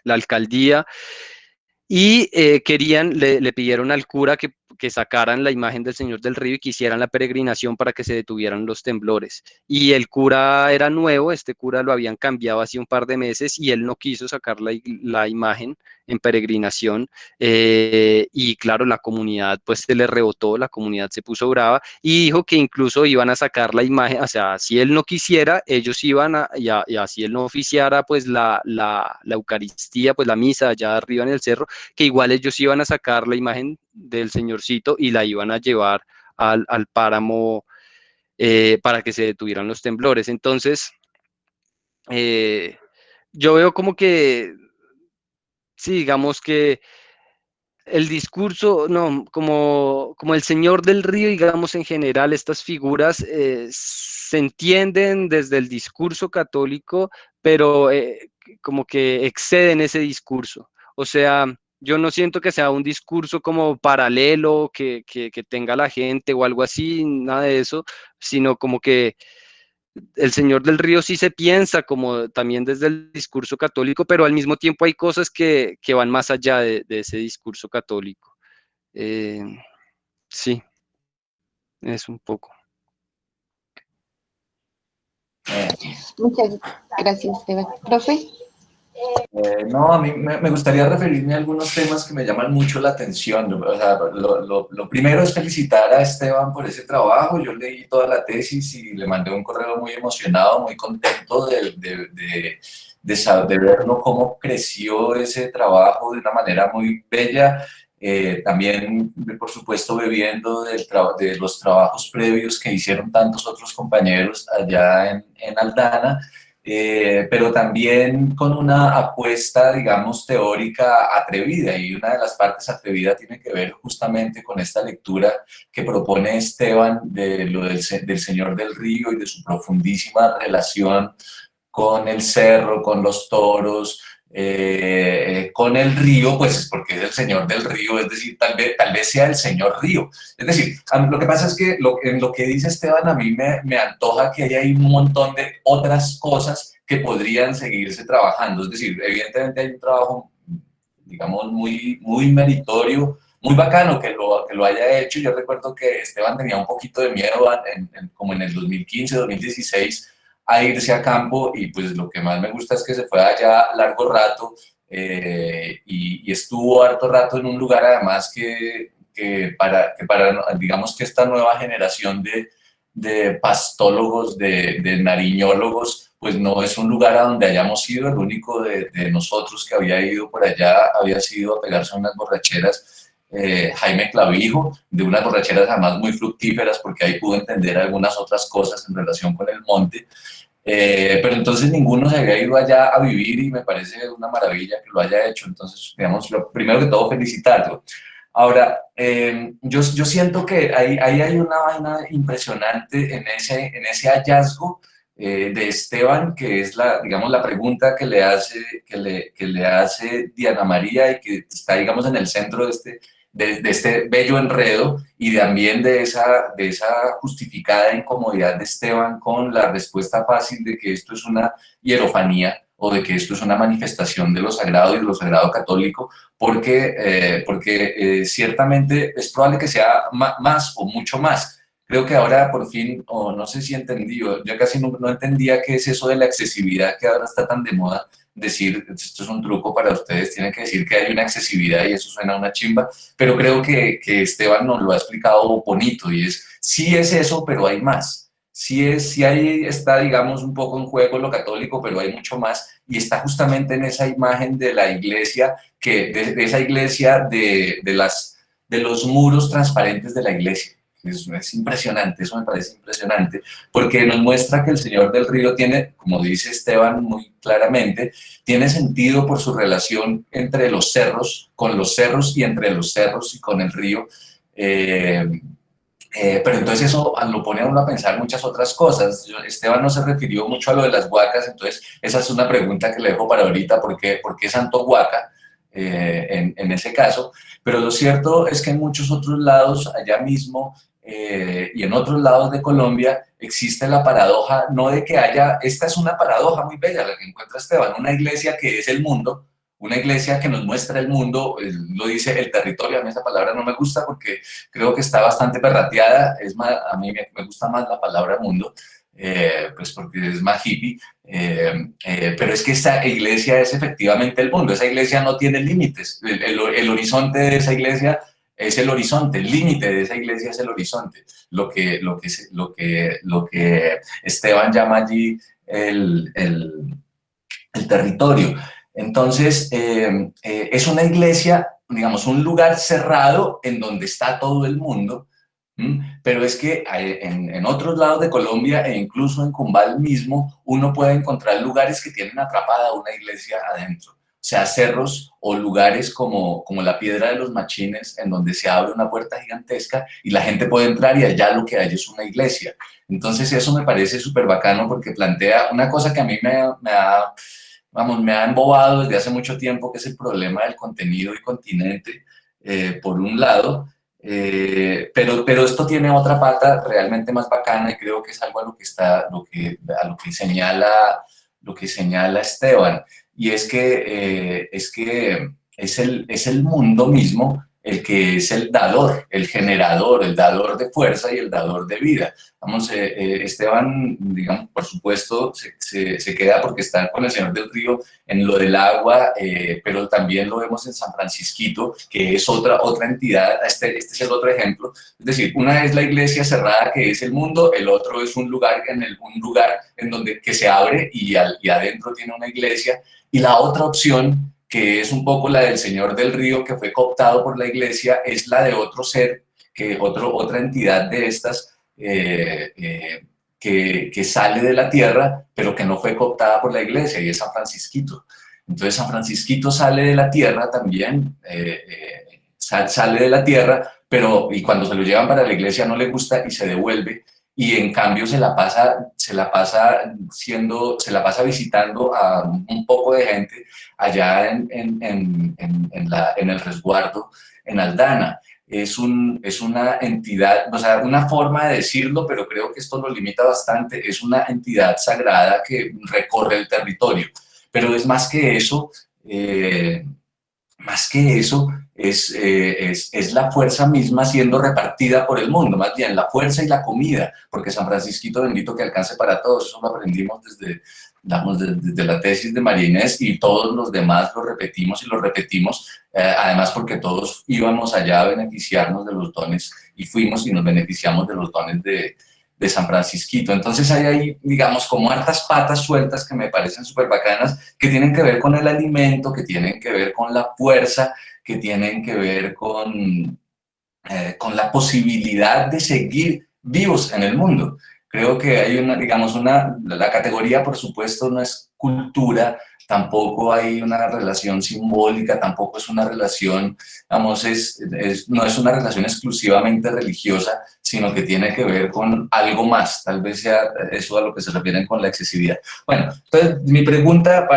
alcaldía, y le pidieron al cura que sacaran la imagen del Señor del Río y que hicieran la peregrinación para que se detuvieran los temblores. Y el cura era nuevo, este cura lo habían cambiado hace un par de meses y él no quiso sacar la imagen en peregrinación, y claro, la comunidad pues se le rebotó, la comunidad se puso brava y dijo que incluso iban a sacar la imagen, o sea, si él no quisiera, ellos iban y así él no oficiara pues la Eucaristía, pues la misa allá arriba en el cerro, que igual ellos iban a sacar la imagen del señorcito y la iban a llevar al páramo, para que se detuvieran los temblores. Entonces, eh, yo veo como que, sí, digamos que el discurso, no, como el Señor del Río, digamos en general, estas figuras se entienden desde el discurso católico, pero como que exceden ese discurso. O sea, yo no siento que sea un discurso como paralelo que tenga la gente o algo así, nada de eso, sino como que el Señor del Río sí se piensa como también desde el discurso católico, pero al mismo tiempo hay cosas que van más allá de ese discurso católico. Eh, sí, es un poco. Muchas gracias, Esteban. Profe. No, a mí me gustaría referirme a algunos temas que me llaman mucho la atención. O sea, lo primero es felicitar a Esteban por ese trabajo. Yo leí toda la tesis y le mandé un correo muy emocionado, muy contento de verlo cómo creció ese trabajo de una manera muy bella. También, por supuesto, bebiendo de los trabajos previos que hicieron tantos otros compañeros allá en Aldana. Pero también con una apuesta, digamos, teórica atrevida, y una de las partes atrevidas tiene que ver justamente con esta lectura que propone Esteban de lo del Señor del Río y de su profundísima relación con el cerro, con los toros, con el río, pues es porque es el Señor del Río, es decir, tal vez sea el Señor Río. Es decir, lo que pasa es que en lo que dice Esteban a mí me antoja que hay un montón de otras cosas que podrían seguirse trabajando. Es decir, evidentemente hay un trabajo, digamos, muy meritorio, muy bacano que lo haya hecho. Yo recuerdo que Esteban tenía un poquito de miedo como en el 2015, 2016, a irse a campo, y pues lo que más me gusta es que se fue allá largo rato, y estuvo harto rato en un lugar además que para, digamos que esta nueva generación de pastólogos, de nariñólogos, pues no es un lugar a donde hayamos ido. El único de nosotros que había ido por allá había sido a pegarse unas borracheras, Jaime Clavijo, de unas borracheras además muy fructíferas, porque ahí pudo entender algunas otras cosas en relación con el monte. Pero entonces ninguno se había ido allá a vivir y me parece una maravilla que lo haya hecho. Entonces, digamos, lo primero que todo, felicitarlo. Ahora, yo siento que ahí hay una vaina impresionante en ese hallazgo, de Esteban, que es la, digamos, la pregunta que le hace Diana María y que está, digamos, en el centro de este bello enredo, y también de esa justificada incomodidad de Esteban con la respuesta fácil de que esto es una hierofanía o de que esto es una manifestación de lo sagrado y de lo sagrado católico, porque ciertamente es probable que sea más o mucho más. Creo que ahora por fin, o no sé si entendí, yo casi no entendía qué es eso de la accesibilidad que ahora está tan de moda. Decir, esto es un truco para ustedes, tienen que decir que hay una accesibilidad y eso suena a una chimba, pero creo que Esteban nos lo ha explicado bonito, y sí es eso, pero hay más. Sí ahí está, digamos, un poco en juego lo católico, pero hay mucho más, y está justamente en esa imagen de la iglesia, de esa iglesia de los muros transparentes de la iglesia. Es impresionante, eso me parece impresionante, porque nos muestra que el Señor del Río tiene, como dice Esteban muy claramente, tiene sentido por su relación entre los cerros, con los cerros, y entre los cerros y con el río. Pero entonces eso lo pone a uno a pensar muchas otras cosas. Esteban no se refirió mucho a lo de las huacas, entonces esa es una pregunta que le dejo para ahorita: ¿por qué Santo Huaca en ese caso? Pero lo cierto es que en muchos otros lados, allá mismo, y en otros lados de Colombia, existe la paradoja, no de que haya, esta es una paradoja muy bella la que encuentra Esteban, una iglesia que es el mundo, una iglesia que nos muestra el mundo, lo dice el territorio. A mí esa palabra no me gusta porque creo que está bastante perrateada, es más, a mí me gusta más la palabra mundo, pues porque es más hippie, pero es que esta iglesia es efectivamente el mundo. Esa iglesia no tiene límites, el horizonte de esa iglesia es el horizonte, el límite de esa iglesia es el horizonte, lo que Esteban llama allí el territorio. Entonces, es una iglesia, digamos, un lugar cerrado en donde está todo el mundo, pero es que en otros lados de Colombia, e incluso en Cumbal mismo, uno puede encontrar lugares que tienen atrapada una iglesia adentro. O sea, cerros o lugares como la Piedra de los Machines, en donde se abre una puerta gigantesca y la gente puede entrar y allá lo que hay es una iglesia. Entonces eso me parece súper bacano, porque plantea una cosa que a mí me ha embobado desde hace mucho tiempo, que es el problema del contenido y continente, por un lado, pero esto tiene otra pata realmente más bacana, y creo que es algo a lo que señala Esteban, y es que es el mundo mismo el que es el dador, el generador, el dador de fuerza y el dador de vida. Vamos, Esteban, digamos, por supuesto, se queda porque está con el Señor del Río en lo del agua, pero también lo vemos en San Francisquito, que es otra entidad. Este es el otro ejemplo. Es decir, una es la iglesia cerrada, que es el mundo; el otro es un lugar en donde que se abre y adentro tiene una iglesia. Y la otra opción, que es un poco la del Señor del Río, que fue cooptado por la iglesia, es la de otro ser, otra entidad de estas, que sale de la tierra, pero que no fue cooptada por la iglesia, y es San Francisquito. Entonces San Francisquito sale de la tierra también, sale de la tierra, y cuando se lo llevan para la iglesia no le gusta y se devuelve, y en cambio se la pasa visitando a un poco de gente allá en el resguardo en Aldana. Es una entidad, o sea, una forma de decirlo, pero creo que esto lo limita bastante: es una entidad sagrada que recorre el territorio. Pero es más que eso, es la fuerza misma siendo repartida por el mundo, más bien la fuerza y la comida, porque San Francisquito bendito que alcance para todos, eso lo aprendimos desde la tesis de María Inés, y todos los demás lo repetimos y lo repetimos, además porque todos íbamos allá a beneficiarnos de los dones, y fuimos y nos beneficiamos de los dones de San Francisquito. Entonces hay ahí, digamos, como hartas patas sueltas que me parecen súper bacanas, que tienen que ver con el alimento, que tienen que ver con la fuerza, que tienen que ver con la posibilidad de seguir vivos en el mundo. Creo que hay la categoría, por supuesto, no es cultura, tampoco hay una relación simbólica, tampoco es una relación, vamos, no es una relación exclusivamente religiosa, sino que tiene que ver con algo más, tal vez sea eso a lo que se refieren con la excesividad. Bueno, entonces mi pregunta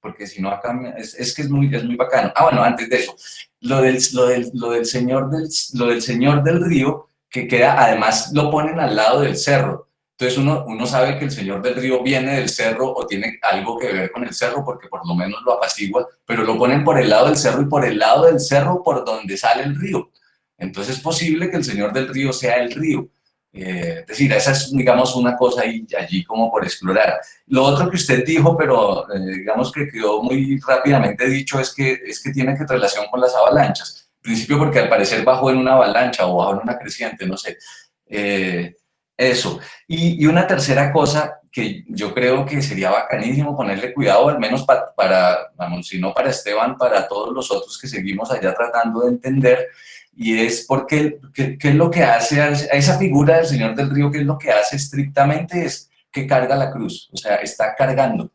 porque si no acá es que es muy bacano. Ah, bueno, antes de eso, lo del señor del río, que queda, además lo ponen al lado del cerro. Entonces uno sabe que el señor del río viene del cerro o tiene algo que ver con el cerro porque por lo menos lo apacigua, pero lo ponen por el lado del cerro y por el lado del cerro por donde sale el río. Entonces es posible que el señor del río sea el río. Es decir, esa es, digamos, una cosa allí como por explorar. Lo otro que usted dijo, pero digamos que quedó muy rápidamente dicho, es que tiene que relación con las avalanchas. En principio porque al parecer bajó en una avalancha o bajó en una creciente, no sé. Eso. Y una tercera cosa que yo creo que sería bacanísimo ponerle cuidado, al menos vamos, si no para Esteban, para todos los otros que seguimos allá tratando de entender, y es porque, ¿qué es lo que hace a esa figura del Señor del Río? ¿Qué es lo que hace estrictamente? Es que carga la cruz, o sea, está cargando.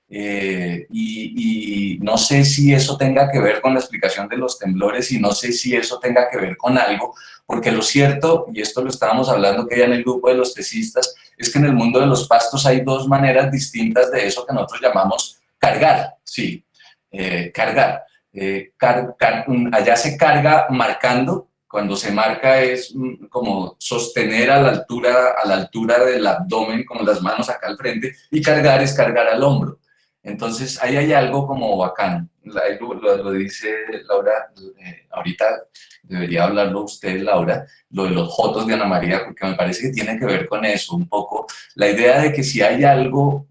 Y no sé si eso tenga que ver con la explicación de los temblores y no sé si eso tenga que ver con algo, porque lo cierto, y esto lo estábamos hablando que ya en el grupo de los tesistas, es que en el mundo de los pastos hay dos maneras distintas de eso que nosotros llamamos cargar, sí, cargar. Allá se carga marcando, cuando se marca es como sostener a la altura del abdomen con las manos acá al frente, y cargar es cargar al hombro. Entonces, ahí hay algo como bacán. Lo dice Laura, ahorita debería hablarlo usted, Laura, lo de los jotos de Ana María, porque me parece que tiene que ver con eso, un poco la idea de que si hay algo,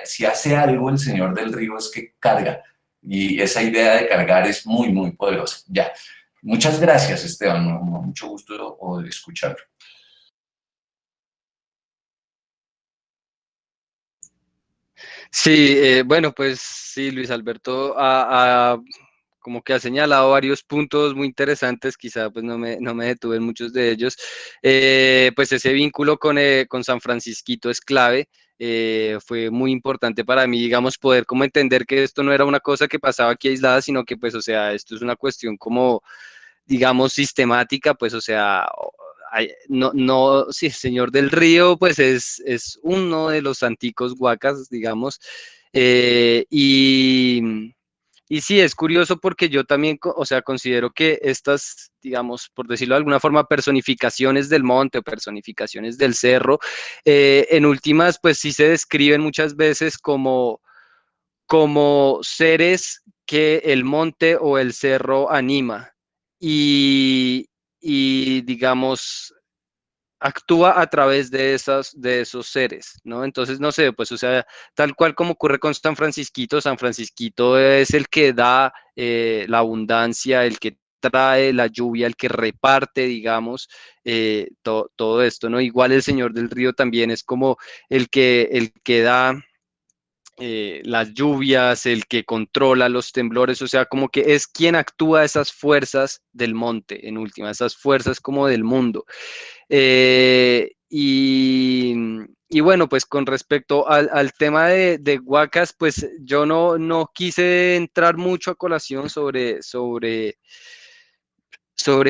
si hace algo el Señor del Río es que carga, y esa idea de cargar es muy, muy poderosa. Ya. Muchas gracias, Esteban, mucho gusto escucharlo. Sí, bueno, pues sí, Luis Alberto como que ha señalado varios puntos muy interesantes, quizá pues no me detuve en muchos de ellos. Pues ese vínculo con San Francisquito es clave. Fue muy importante para mí, digamos, poder como entender que esto no era una cosa que pasaba aquí aislada, sino que pues, o sea, esto es una cuestión como, digamos, sistemática, pues, o sea, sí, el Señor del Río, pues es uno de los anticos huacas, digamos, eh, y, y sí, es curioso porque yo también, o sea, considero que estas, digamos, por decirlo de alguna forma, personificaciones del monte o personificaciones del cerro, en últimas, pues sí se describen muchas veces como seres que el monte o el cerro anima y, y digamos, actúa a través de esos seres, ¿no? Entonces, no sé, pues, o sea, tal cual como ocurre con San Francisquito es el que da la abundancia, el que trae la lluvia, el que reparte, digamos, todo esto, ¿no? Igual el Señor del Río también es como el que da las lluvias, el que controla los temblores, o sea, como que es quien actúa esas fuerzas del monte, en última, esas fuerzas como del mundo. Y bueno, pues con respecto al tema de Huacas, pues yo no quise entrar mucho a colación sobre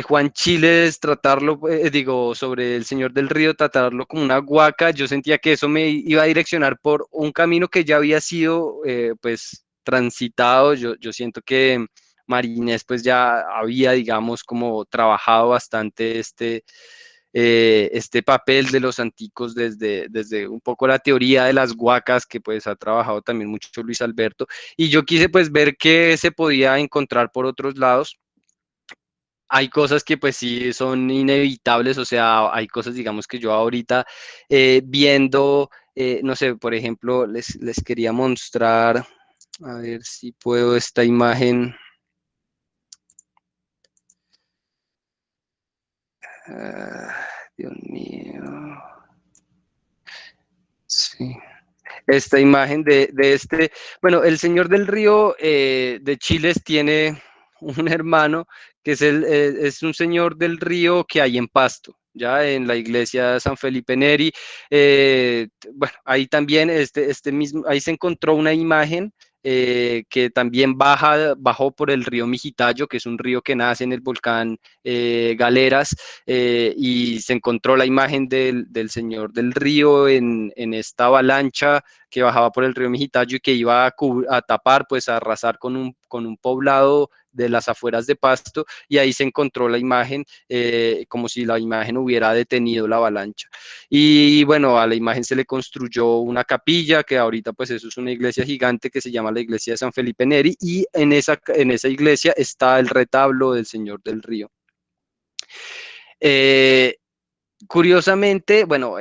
Juan Chiles, tratarlo, digo, sobre el Señor del Río, tratarlo como una huaca. Yo sentía que eso me iba a direccionar por un camino que ya había sido, pues, transitado. Yo siento que Marinés, pues, ya había, digamos, como trabajado bastante este papel de los anticos desde un poco la teoría de las huacas, que pues ha trabajado también mucho Luis Alberto, y yo quise pues ver qué se podía encontrar por otros lados. Hay cosas que pues sí son inevitables, o sea, hay cosas, digamos, que yo ahorita viendo, no sé, por ejemplo, les quería mostrar, a ver si puedo esta imagen. Ah, Dios mío. Sí. Esta imagen bueno, el Señor del Río de Chiles tiene un hermano que es un señor del río que hay en Pasto, ya en la iglesia de San Felipe Neri. Bueno, ahí también, este mismo, ahí se encontró una imagen que también bajó por el río Mijitayo, que es un río que nace en el volcán Galeras, y se encontró la imagen del Señor del Río en esta avalancha que bajaba por el río Mijitayo y que iba a tapar, pues a arrasar con un poblado de las afueras de Pasto, y ahí se encontró la imagen, como si la imagen hubiera detenido la avalancha. Y bueno, a la imagen se le construyó una capilla, que ahorita pues eso es una iglesia gigante que se llama la iglesia de San Felipe Neri, y en esa iglesia está el retablo del Señor del Río. Curiosamente, bueno,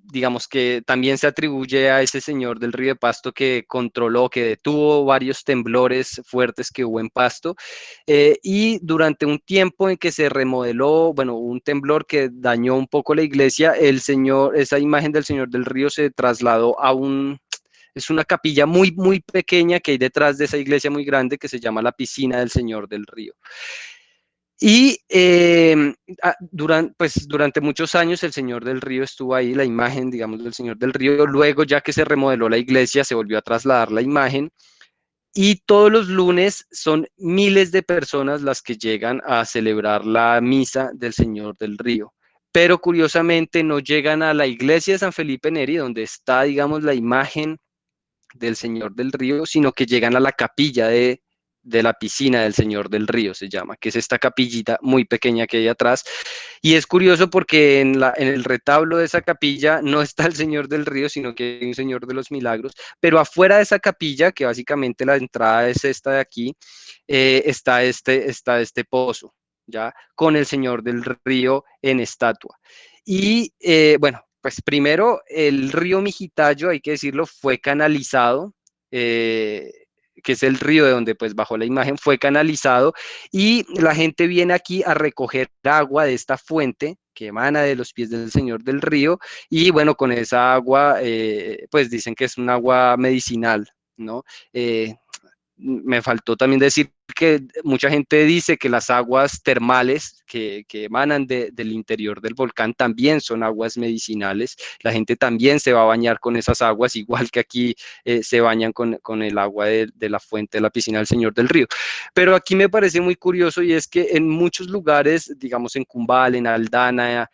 digamos que también se atribuye a ese señor del Río de Pasto que controló, que detuvo varios temblores fuertes que hubo en Pasto, y durante un tiempo en que se remodeló, bueno, un temblor que dañó un poco la iglesia, esa imagen del Señor del Río se trasladó es una capilla muy, muy pequeña que hay detrás de esa iglesia muy grande que se llama la Piscina del Señor del Río. Y durante muchos años el Señor del Río estuvo ahí, la imagen, digamos, del Señor del Río. Luego, ya que se remodeló la iglesia, se volvió a trasladar la imagen. Y todos los lunes son miles de personas las que llegan a celebrar la misa del Señor del Río. Pero curiosamente no llegan a la iglesia de San Felipe Neri, donde está, digamos, la imagen del Señor del Río, sino que llegan a la capilla de la piscina del Señor del Río, se llama, que es esta capillita muy pequeña que hay atrás. Y es curioso porque en el retablo de esa capilla no está el Señor del Río, sino que hay un Señor de los Milagros, pero afuera de esa capilla, que básicamente la entrada es esta de aquí, está este pozo, ¿ya? Con el Señor del Río en estatua. Y bueno, pues primero el río Mijitayo, hay que decirlo, fue canalizado, que es el río de donde pues bajó la imagen, fue canalizado, y la gente viene aquí a recoger agua de esta fuente que emana de los pies del Señor del Río, y bueno, con esa agua, pues dicen que es un agua medicinal, ¿no? Me faltó también decir que mucha gente dice que las aguas termales que emanan del interior del volcán también son aguas medicinales. La gente también se va a bañar con esas aguas, igual que aquí se bañan con el agua de la fuente de la piscina del Señor del Río. Pero aquí me parece muy curioso, y es que en muchos lugares, digamos en Cumbal, en Aldana,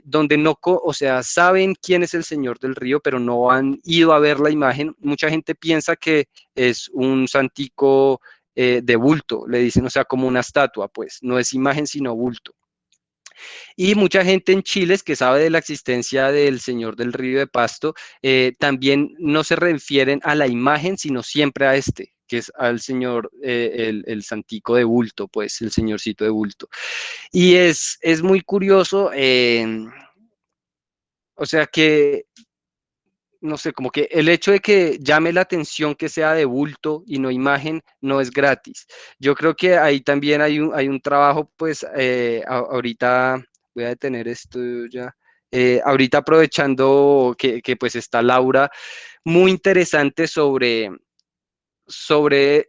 donde no, o sea, saben quién es el Señor del Río, pero no han ido a ver la imagen, mucha gente piensa que es un santico de bulto, le dicen, o sea, como una estatua, pues no es imagen sino bulto. Y mucha gente en Chile que sabe de la existencia del Señor del Río de Pasto, también no se refieren a la imagen, sino siempre a que es al Señor, el santico de bulto, pues el señorcito de bulto. Y es muy curioso, o sea que no sé, como que el hecho de que llame la atención que sea de bulto y no imagen no es gratis. Yo creo que ahí también hay un trabajo, pues ahorita voy a detener esto ya. Ahorita aprovechando que pues está Laura, muy interesante sobre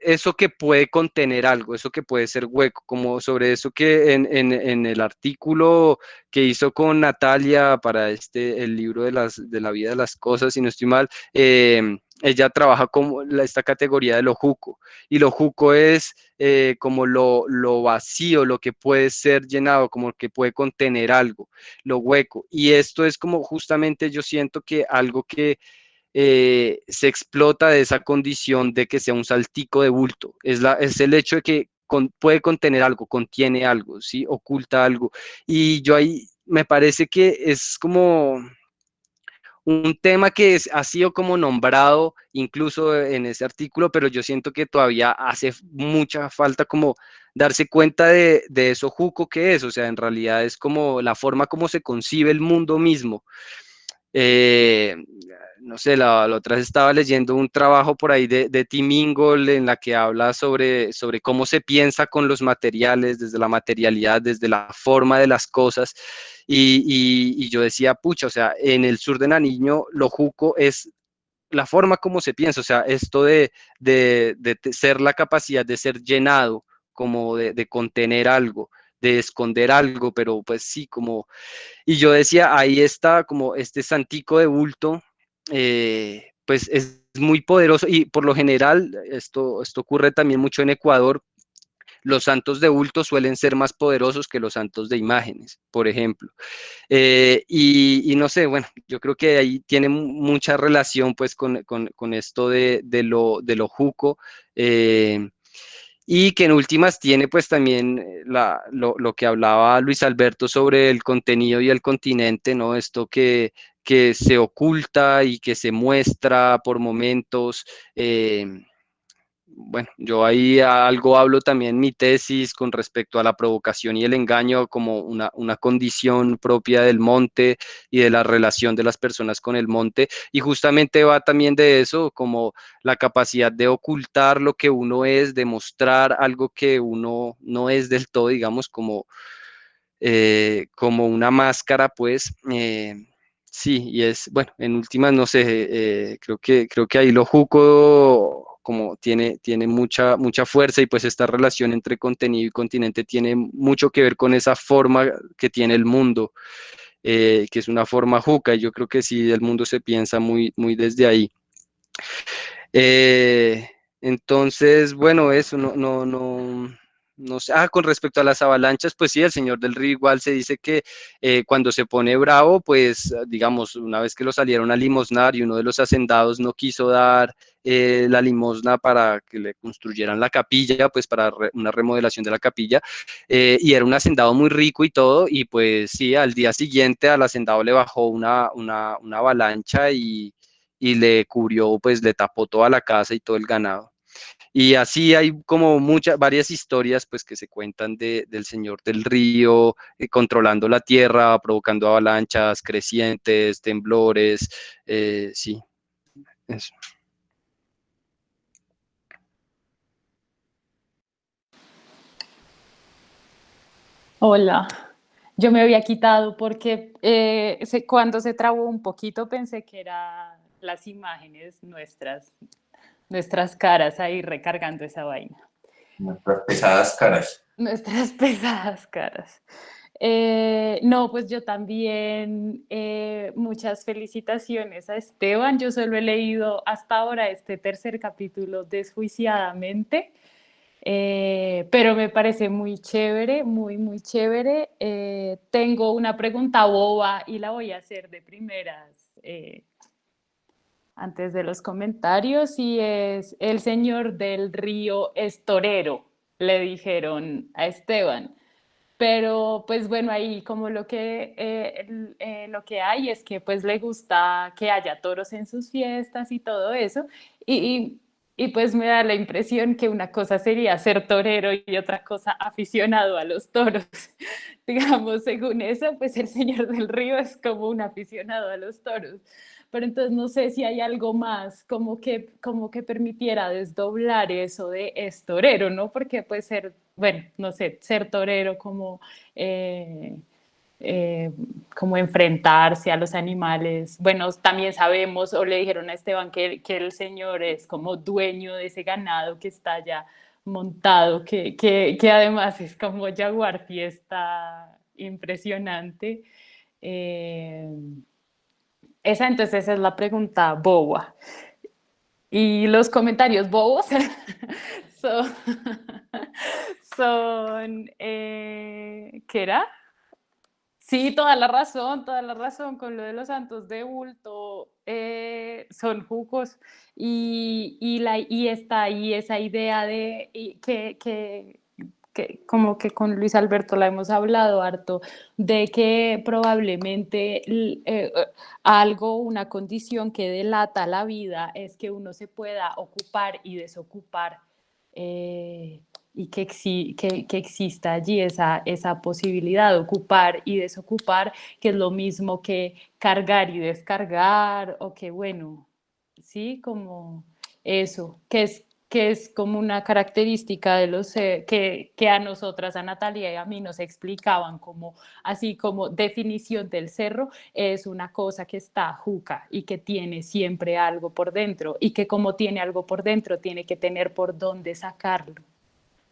eso que puede contener algo, eso que puede ser hueco, como sobre eso que en el artículo que hizo con Natalia para el libro de la vida de las cosas, si no estoy mal, ella trabaja como esta categoría de lo juco, y lo juco es como lo vacío, lo que puede ser llenado, como que puede contener algo, lo hueco, y esto es como justamente yo siento que algo que se explota de esa condición de que sea un saltico de bulto. Es el hecho de que puede contener algo, contiene algo, ¿sí? Oculta algo. Y yo ahí me parece que es como un tema que ha sido como nombrado incluso en ese artículo, pero yo siento que todavía hace mucha falta como darse cuenta de eso juco que es, o sea, en realidad es como la forma como se concibe el mundo mismo. Eh, no sé, la otra vez estaba leyendo un trabajo por ahí de Tim Ingold en la que habla sobre cómo se piensa con los materiales, desde la materialidad, desde la forma de las cosas. Y yo decía, pucha, o sea, en el sur de Nariño, lo juco es la forma como se piensa, o sea, esto de ser la capacidad de ser llenado, como de contener algo, de esconder algo, pero pues sí, como y yo decía, ahí está como este santico de bulto, pues es muy poderoso y por lo general, esto ocurre también mucho en Ecuador, los santos de bulto suelen ser más poderosos que los santos de imágenes, por ejemplo. Y no sé, bueno, yo creo que ahí tiene mucha relación pues con esto de lo juco, y que en últimas tiene pues también lo que hablaba Luis Alberto sobre el contenido y el continente, ¿no? Esto que se oculta y que se muestra por momentos. Bueno, yo ahí algo hablo también en mi tesis con respecto a la provocación y el engaño como una condición propia del monte y de la relación de las personas con el monte. Y justamente va también de eso, como la capacidad de ocultar lo que uno es, de mostrar algo que uno no es del todo, digamos, como una máscara, pues. Sí, y es, bueno, en últimas, no sé, creo que ahí lo juco como tiene mucha fuerza y pues esta relación entre contenido y continente tiene mucho que ver con esa forma que tiene el mundo, que es una forma juca, y yo creo que sí, el mundo se piensa muy desde ahí. Eh, entonces, bueno, eso no sé. Ah, con respecto a las avalanchas, pues sí, el Señor del Río igual se dice que cuando se pone bravo, pues digamos, una vez que lo salieron a limosnar y uno de los hacendados no quiso dar la limosna para que le construyeran la capilla, pues para una remodelación de la capilla, y era un hacendado muy rico y todo, y pues sí, al día siguiente al hacendado le bajó una avalancha y le cubrió, pues le tapó toda la casa y todo el ganado. Y así hay como varias historias pues que se cuentan del Señor del Río, controlando la tierra, provocando avalanchas, crecientes, temblores, sí, eso. Hola, yo me había quitado porque cuando se trabó un poquito pensé que eran las imágenes nuestras caras ahí recargando esa vaina. Nuestras pesadas caras. Nuestras pesadas caras. No, pues yo también, muchas felicitaciones a Esteban. Yo solo he leído hasta ahora este tercer capítulo desjuiciadamente, pero me parece muy chévere, muy chévere. Tengo una pregunta boba y la voy a hacer de primeras, antes de los comentarios, y es: el Señor del Río es torero, le dijeron a Esteban. Pero pues bueno, ahí como lo que hay es que pues le gusta que haya toros en sus fiestas y todo eso, y, y pues me da la impresión que una cosa sería ser torero y otra cosa aficionado a los toros. Digamos, según eso, pues el Señor del Río es como un aficionado a los toros. Pero entonces no sé si hay algo más como que permitiera desdoblar eso de es torero, ¿no? Porque puede ser, bueno, no sé, ser torero eh, eh, como enfrentarse a los animales. Bueno, también sabemos, o le dijeron a Esteban que el Señor es como dueño de ese ganado que está allá montado, que además es como jaguar fiesta impresionante. Eh, entonces esa es la pregunta boba. Y los comentarios bobos son, ¿qué era? Sí, toda la razón con lo de los santos de bulto, son jucos, y está ahí esa idea de que como que con Luis Alberto la hemos hablado harto, de que probablemente algo, una condición que delata la vida es que uno se pueda ocupar y desocupar, y que exista allí esa posibilidad de ocupar y desocupar, que es lo mismo que cargar y descargar, o que bueno, sí, como eso, que es como una característica de los que a nosotras, a Natalia y a mí, nos explicaban como, así como definición del cerro, es una cosa que está juca y que tiene siempre algo por dentro, y que como tiene algo por dentro, tiene que tener por dónde sacarlo.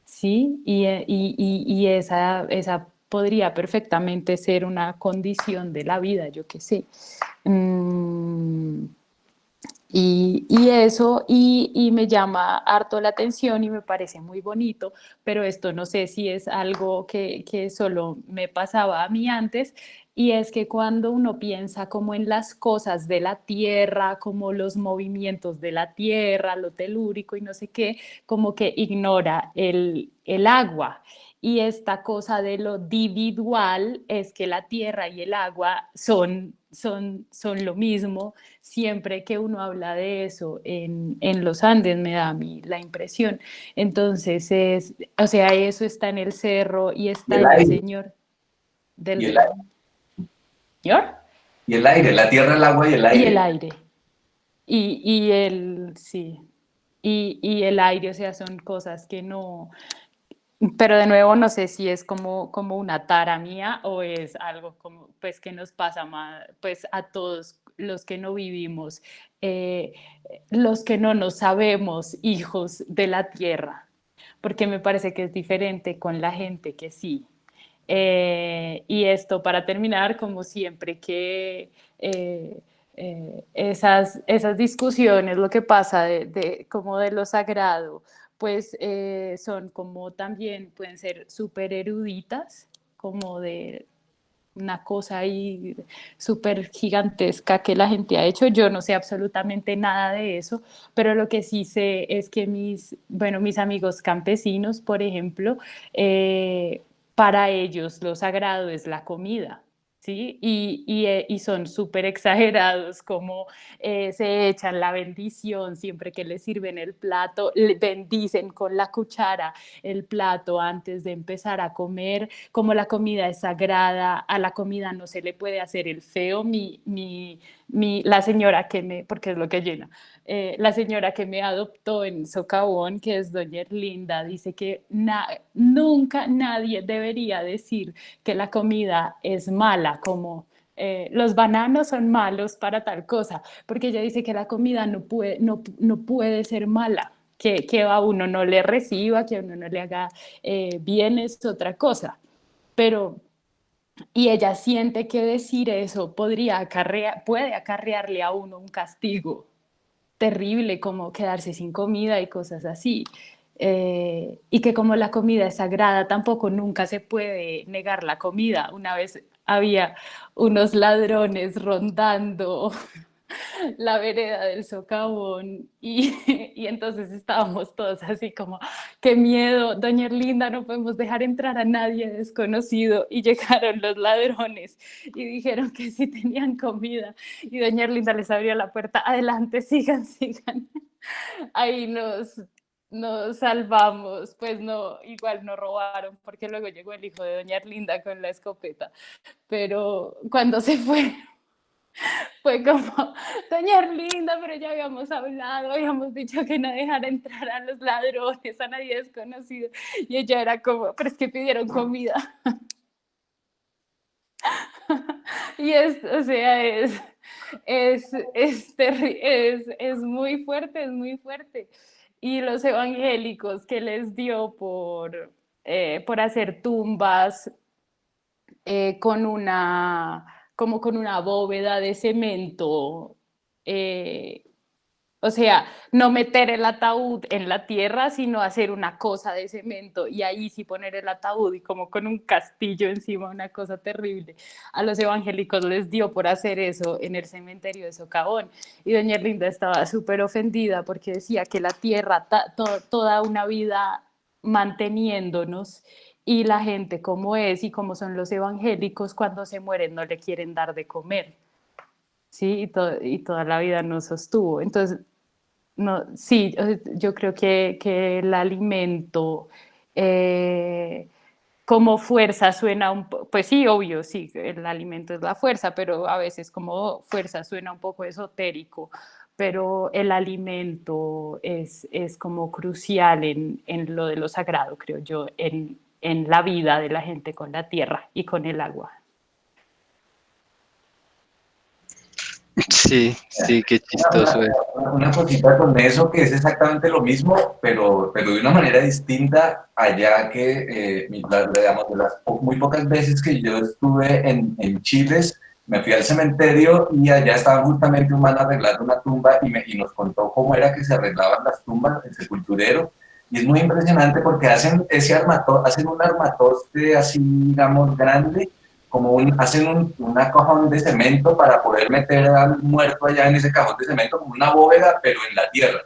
Sí, y esa podría perfectamente ser una condición de la vida, yo qué sé. Y eso, y me llama harto la atención y me parece muy bonito, pero esto no sé si es algo que solo me pasaba a mí antes, y es que cuando uno piensa como en las cosas de la tierra, como los movimientos de la tierra, lo telúrico y no sé qué, como que ignora el agua. Y esta cosa de lo individual es que la tierra y el agua son lo mismo. Siempre que uno habla de eso en los Andes me da a mí la impresión. Entonces, o sea, eso está en el cerro y Y está el en el aire, Señor del y el aire, Señor y el aire, la tierra, el agua y el y el aire. aire. Sí, y el aire, o sea, son cosas que no, pero de nuevo no sé si es como una tara mía o es algo como pues que nos pasa más, pues a todos los que no vivimos, eh, los que no nos sabemos hijos de la tierra, porque me parece que es diferente con la gente que sí. Y esto para terminar, como siempre que esas discusiones, lo que pasa como de lo sagrado, pues son como también pueden ser súper eruditas, como de una cosa ahí súper gigantesca que la gente ha hecho. Yo no sé absolutamente nada de eso, pero lo que sí sé es que mis amigos campesinos, por ejemplo, para ellos lo sagrado es la comida. ¿Sí? Y son súper exagerados, como se echan la bendición siempre que les sirven el plato, le bendicen con la cuchara el plato antes de empezar a comer, como la comida es sagrada, a la comida no se le puede hacer el feo. La señora porque es lo que llena, la señora que me adoptó en Socavón, que es doña Erlinda, dice que nunca nadie debería decir que la comida es mala, como los bananos son malos para tal cosa, porque ella dice que la comida no puede ser mala. Que a uno no le reciba, que a uno no le haga bien es otra cosa, pero y ella siente que decir eso puede acarrearle a uno un castigo terrible, como quedarse sin comida y cosas así. Y que como la comida es sagrada, tampoco nunca se puede negar la comida. Una vez había unos ladrones rondando la vereda del Socavón y entonces estábamos todos así como, qué miedo, doña Erlinda, no podemos dejar entrar a nadie desconocido, y llegaron los ladrones y dijeron que sí tenían comida y doña Erlinda les abrió la puerta, adelante, sigan, sigan. Ahí nos salvamos, pues no, igual no robaron porque luego llegó el hijo de doña Erlinda con la escopeta, pero cuando se fue fue como, doña Erlinda, pero ya habíamos hablado, habíamos dicho que no dejara entrar a los ladrones, a nadie desconocido. Y ella era como, pero es que pidieron comida. Y o sea, es muy fuerte, es muy fuerte. Y los evangélicos que les dio por hacer tumbas con como con una bóveda de cemento, eh, o sea, no meter el ataúd en la tierra, sino hacer una cosa de cemento y ahí sí poner el ataúd y como con un castillo encima, una cosa terrible. A los evangélicos les dio por hacer eso en el cementerio de Socavón y doña Erlinda estaba súper ofendida porque decía que la tierra, toda una vida manteniéndonos, y la gente como es y como son los evangélicos, cuando se mueren no le quieren dar de comer, ¿sí? Y toda la vida nos sostuvo. Entonces, no, sí, yo creo que el alimento como fuerza suena pues sí, obvio, sí, el alimento es la fuerza, pero a veces como fuerza suena un poco esotérico, pero el alimento es como crucial en lo de lo sagrado, creo yo, en la vida de la gente con la tierra y con el agua. Sí, sí, qué chistoso es. Una cosita con eso que es exactamente lo mismo, pero de una manera distinta, allá que, digamos, de las muy pocas veces que yo estuve en Chile, me fui al cementerio y allá estaba justamente un man arreglando una tumba y nos contó cómo era que se arreglaban las tumbas, el sepulturero. Y es muy impresionante porque hacen hacen un armatoste así, digamos, grande, hacen un cajón de cemento para poder meter al muerto allá en ese cajón de cemento, como una bóveda, pero en la tierra.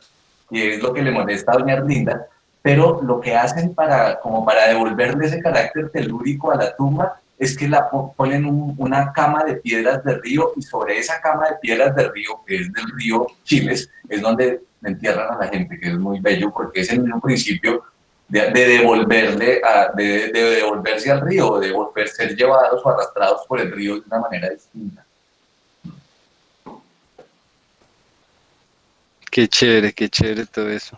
Y es lo que le molesta a doña Erlinda. Pero lo que hacen como para devolverle ese carácter telúrico a la tumba es que ponen una cama de piedras de río, y sobre esa cama de piedras de río, que es del río Chiles, es donde entierran a la gente, que es muy bello porque es en un principio de devolverse al río, de volver ser llevados o arrastrados por el río de una manera distinta. Qué chévere todo eso.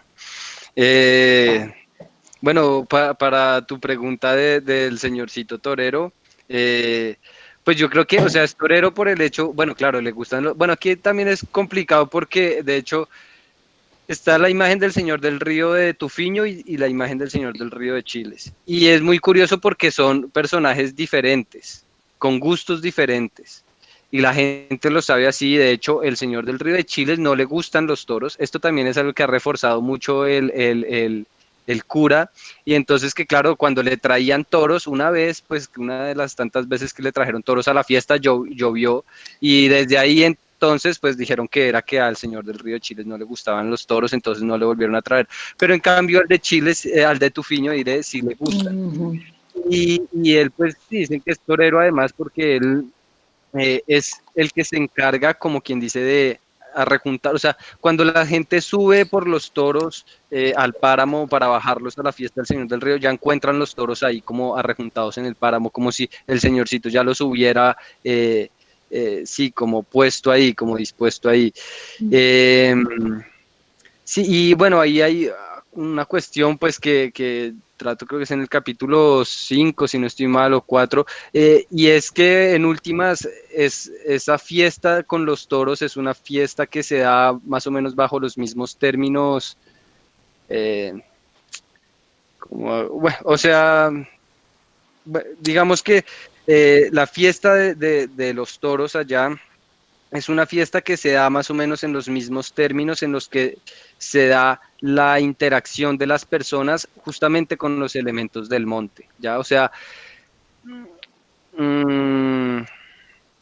Bueno, para tu pregunta del señorcito torero, pues yo creo que, o sea, es torero por el hecho, bueno, claro, le gustan bueno, aquí también es complicado porque, de hecho, está la imagen del Señor del Río de Tufiño y la imagen del Señor del Río de Chiles. Y es muy curioso porque son personajes diferentes, con gustos diferentes. Y la gente lo sabe así. De hecho, el Señor del Río de Chiles no le gustan los toros. Esto también es algo que ha reforzado mucho el cura. Y entonces que claro, cuando le traían toros, una vez, pues una de las tantas veces que le trajeron toros a la fiesta, llovió. Y desde ahí entonces, pues dijeron que era que al señor del Río de Chiles no le gustaban los toros, entonces no le volvieron a traer. Pero en cambio al de Chiles, al de Tufiño, diré, sí le gusta. Y él, pues sí, dicen que es torero además porque él es el que se encarga, como quien dice, de a rejuntar, o sea, cuando la gente sube por los toros al páramo para bajarlos a la fiesta del Señor del Río, ya encuentran los toros ahí como arrejuntados en el páramo, como si el señorcito ya los hubiera sí, como puesto ahí, como dispuesto ahí. Sí, y bueno, ahí hay una cuestión pues que trato, creo que es en el capítulo 5 si no estoy mal, o 4, y es que en últimas esa fiesta con los toros es una fiesta que se da más o menos bajo los mismos términos, eh, bueno, o sea, digamos que la fiesta de los toros allá es una fiesta que se da más o menos en los mismos términos en los que se da la interacción de las personas justamente con los elementos del monte, ¿ya? O sea, mmm,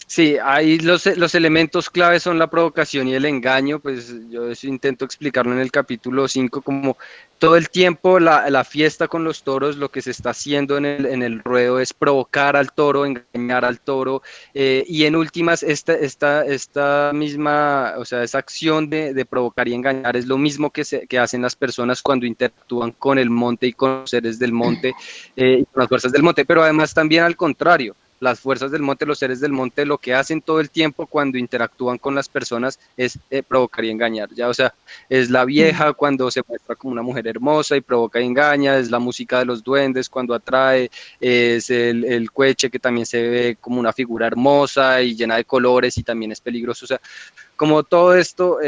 sí, ahí los elementos claves son la provocación y el engaño, pues yo eso intento explicarlo en el capítulo 5, como todo el tiempo la fiesta con los toros, lo que se está haciendo en el ruedo es provocar al toro, engañar al toro, y en últimas esta misma, o sea, esa acción de provocar y engañar es lo mismo que hacen las personas cuando interactúan con el monte y con los seres del monte y con las fuerzas del monte, pero además también al contrario. Las fuerzas del monte, los seres del monte, lo que hacen todo el tiempo cuando interactúan con las personas es provocar y engañar, ¿ya? O sea, es la vieja cuando se muestra como una mujer hermosa y provoca y engaña, es la música de los duendes cuando atrae, es el cueche que también se ve como una figura hermosa y llena de colores y también es peligroso, o sea, como todo esto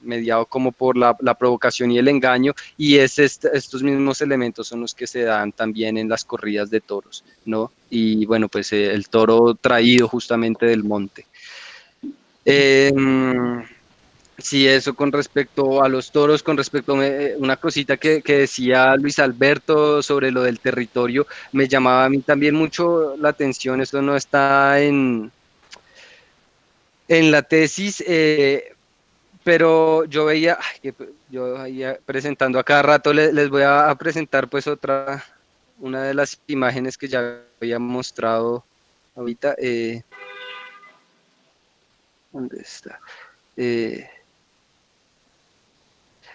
mediado como por la provocación y el engaño, y estos mismos elementos son los que se dan también en las corridas de toros, ¿no? Y bueno, pues el toro traído justamente del monte. Sí, eso con respecto a los toros, con respecto a una cosita que decía Luis Alberto sobre lo del territorio, me llamaba a mí también mucho la atención, esto no está en la tesis, pero yo veía, yo veía presentando a cada rato, les voy a presentar pues una de las imágenes que ya había mostrado ahorita. ¿Dónde está?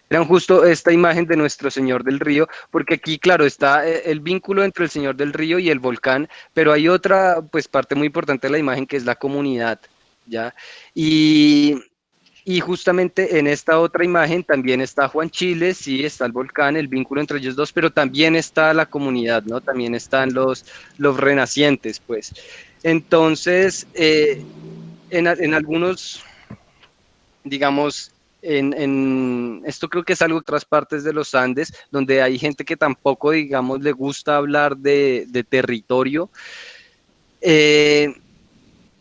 Eran justo esta imagen de Nuestro Señor del Río, porque aquí, claro, está el vínculo entre el Señor del Río y el volcán, pero hay otra, pues, parte muy importante de la imagen que es la comunidad, ¿ya? Y justamente en esta otra imagen también está Juan Chiles, sí, está el volcán, el vínculo entre ellos dos, pero también está la comunidad, ¿no? También están los renacientes, pues. Entonces, en algunos, digamos, esto creo que es algo de otras partes de los Andes, donde hay gente que tampoco, digamos, le gusta hablar de territorio.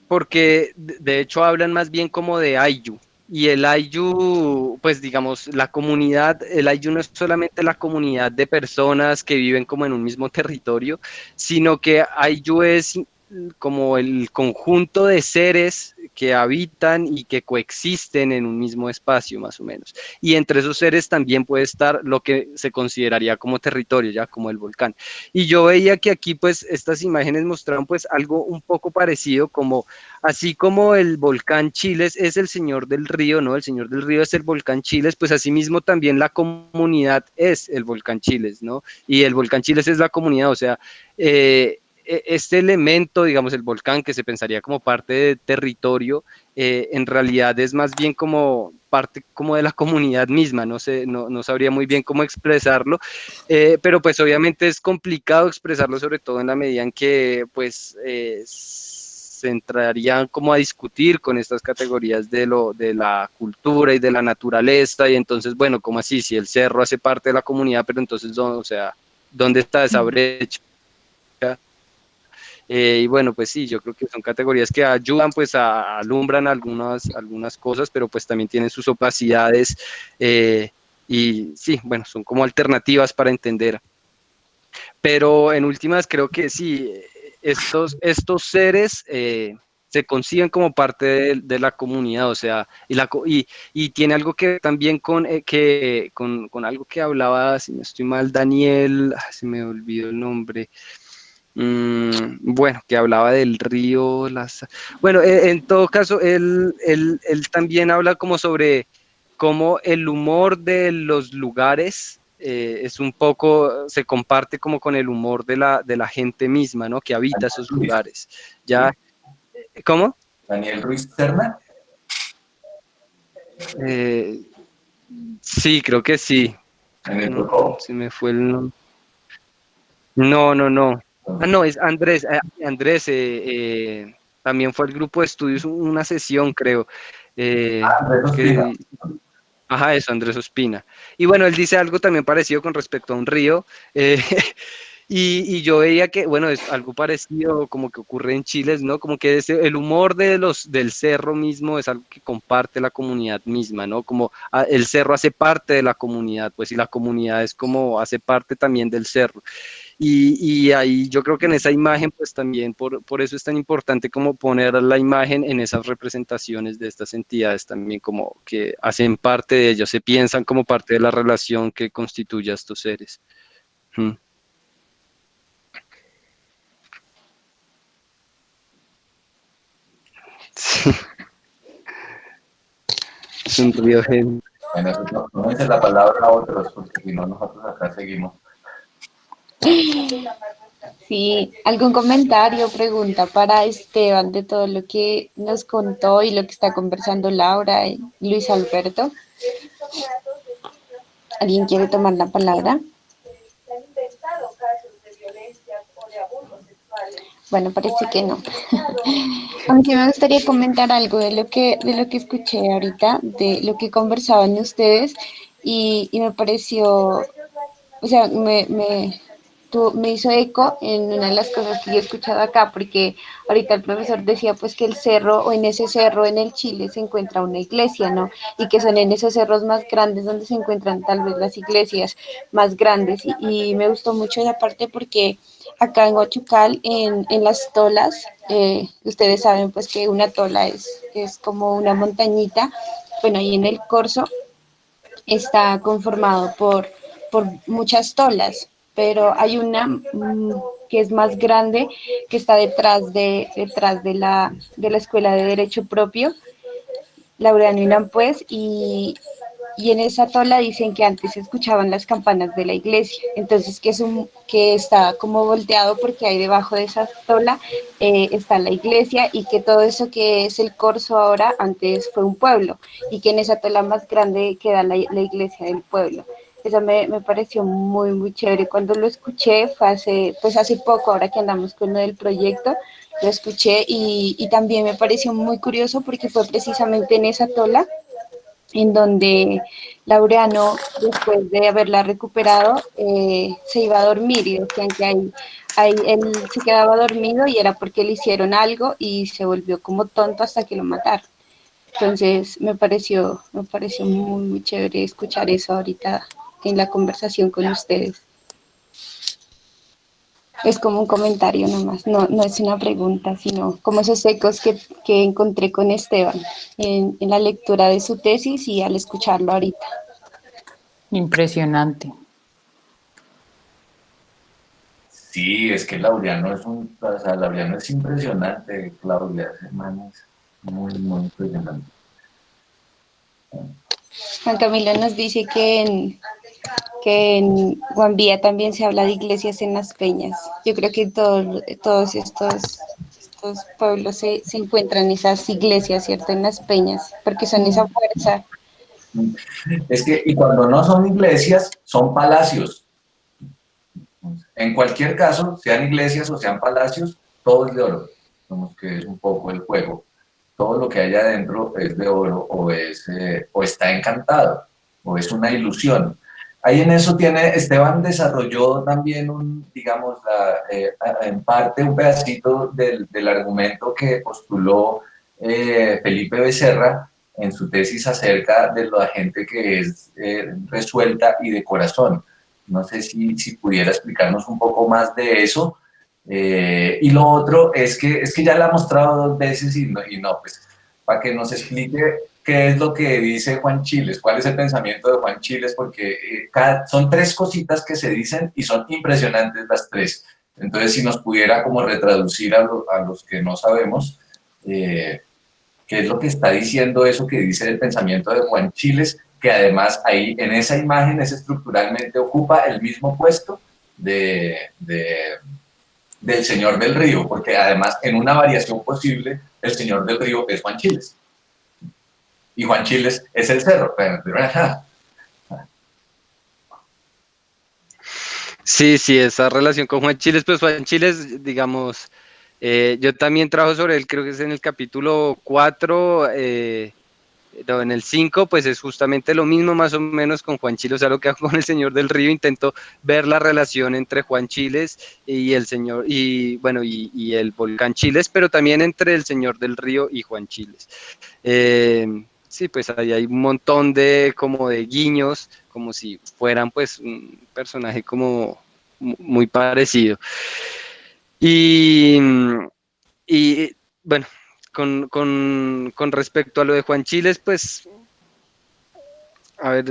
porque de hecho hablan más bien como de Ayllu. Y el Ayllu, pues digamos, la comunidad, el Ayllu no es solamente la comunidad de personas que viven como en un mismo territorio, sino que Ayllu es como el conjunto de seres que habitan y que coexisten en un mismo espacio, más o menos. Y entre esos seres también puede estar lo que se consideraría como territorio, ya como el volcán. Y yo veía que aquí, pues, estas imágenes mostraron, pues, algo un poco parecido, como así como el volcán Chiles es el señor del río, ¿no? El señor del río es el volcán Chiles, pues asimismo también la comunidad es el volcán Chiles, ¿no? Y el volcán Chiles es la comunidad, o sea, este elemento, digamos, el volcán que se pensaría como parte de territorio, en realidad es más bien como parte como de la comunidad misma, no sé, no sabría muy bien cómo expresarlo, pero pues obviamente es complicado expresarlo, sobre todo en la medida en que pues se entrarían como a discutir con estas categorías de la cultura y de la naturaleza, y entonces, bueno, ¿cómo así? Si el cerro hace parte de la comunidad, pero entonces, o sea, ¿dónde está esa brecha? Y bueno, pues sí, yo creo que son categorías que ayudan, pues alumbran algunas cosas, pero pues también tienen sus opacidades, y sí, bueno, son como alternativas para entender. Pero en últimas creo que sí, estos seres se conciben como parte de la comunidad, o sea, y tiene algo que ver también con algo que hablaba, si no estoy mal, Daniel, se me olvidó el nombre. Bueno, que hablaba del río, bueno, en todo caso, él también habla como sobre cómo el humor de los lugares es un poco, se comparte como con el humor de la gente misma, ¿no? Que habita esos lugares. ¿Ya? ¿Cómo? Daniel Ruiz Serna. Eh, sí, creo que sí. En el No, tocó. se me fue el nombre. No, no, no. Ah, no, es Andrés. Andrés también fue el grupo de estudios una sesión, creo. Andrés Ospina. Que, ajá, eso, Andrés Ospina. Y bueno, él dice algo también parecido con respecto a un río. eh, y yo veía que, bueno, es algo parecido como que ocurre en Chile, ¿no? Como que el humor del cerro mismo es algo que comparte la comunidad misma, ¿no? Como el cerro hace parte de la comunidad, pues, y la comunidad es como hace parte también del cerro. Y ahí yo creo que en esa imagen, pues también por eso es tan importante como poner la imagen en esas representaciones de estas entidades también, como que hacen parte de ellos, se piensan como parte de la relación que constituye a estos seres. Mm. Sí, es un río gen. Bueno, no dice la palabra a otros, porque si no, nosotros acá seguimos. Sí, ¿algún comentario, pregunta para Esteban de todo lo que nos contó y lo que está conversando Laura y Luis Alberto? ¿Alguien quiere tomar la palabra? Bueno, parece que no. Aunque me gustaría comentar algo de lo que escuché ahorita, de lo que conversaban ustedes, y me pareció, o sea, me hizo eco en una de las cosas que yo he escuchado acá, porque ahorita el profesor decía pues que el cerro, o en ese cerro en el Chile se encuentra una iglesia, ¿no? Y que son en esos cerros más grandes donde se encuentran tal vez las iglesias más grandes. Y me gustó mucho esa parte porque acá en Huachucal, en las tolas, ustedes saben pues que una tola es como una montañita, bueno, y en el Corso está conformado por muchas tolas, pero hay una que es más grande, que está detrás de la Escuela de Derecho Propio, Laureano Inam, pues, y en esa tola dicen que antes se escuchaban las campanas de la iglesia, entonces que está como volteado porque ahí debajo de esa tola está la iglesia, y que todo eso que es el Corso ahora antes fue un pueblo, y que en esa tola más grande queda la iglesia del pueblo. Eso me pareció muy, muy chévere. Cuando lo escuché fue hace poco, ahora que andamos con lo del proyecto, lo escuché y también me pareció muy curioso porque fue precisamente en esa tola en donde Laureano, después de haberla recuperado, se iba a dormir y decían que ahí él se quedaba dormido y era porque le hicieron algo y se volvió como tonto hasta que lo mataron. Entonces me pareció muy, muy chévere escuchar eso ahorita en la conversación con ustedes. Es como un comentario nomás, no es una pregunta, sino como esos ecos que encontré con Esteban en la lectura de su tesis y al escucharlo ahorita. Impresionante. Sí, es que Laureano o sea, Laureano es impresionante, Claudia, ese man es muy, muy impresionante. Juan Camilo nos dice que en Guambía también se habla de iglesias en las peñas. Yo creo que todos estos pueblos se encuentran esas iglesias, ¿cierto? En las peñas, porque son esa fuerza. Es que, y cuando no son iglesias, son palacios. En cualquier caso, sean iglesias o sean palacios, todo es de oro. Como que es un poco el juego. Todo lo que hay adentro es de oro o está encantado o es una ilusión. Ahí en eso Esteban desarrolló también digamos, en parte un pedacito del argumento que postuló Felipe Becerra en su tesis acerca de la gente que es resuelta y de corazón. No sé si pudiera explicarnos un poco más de eso. Y lo otro es que ya la ha mostrado dos veces y no, pues para que nos explique qué es lo que dice Juan Chiles, cuál es el pensamiento de Juan Chiles, porque son tres cositas que se dicen y son impresionantes las tres. Entonces, si nos pudiera como retraducir a los que no sabemos, qué es lo que está diciendo eso que dice el pensamiento de Juan Chiles, que además ahí en esa imagen es estructuralmente ocupa el mismo puesto del Señor del Río, porque además en una variación posible el Señor del Río es Juan Chiles. Y Juan Chiles es el cerro. Sí, sí, esa relación con Juan Chiles, pues Juan Chiles, digamos, yo también trabajo sobre él, creo que es en el capítulo 4, no, en el 5, pues es justamente lo mismo más o menos con Juan Chiles, o sea, lo que hago con el Señor del Río, intento ver la relación entre Juan Chiles y el Señor, y bueno, y el volcán Chiles, pero también entre el Señor del Río y Juan Chiles. Sí, pues ahí hay un montón como de guiños, como si fueran pues un personaje como muy parecido. Y, y bueno, con respecto a lo de Juan Chiles, pues, a ver,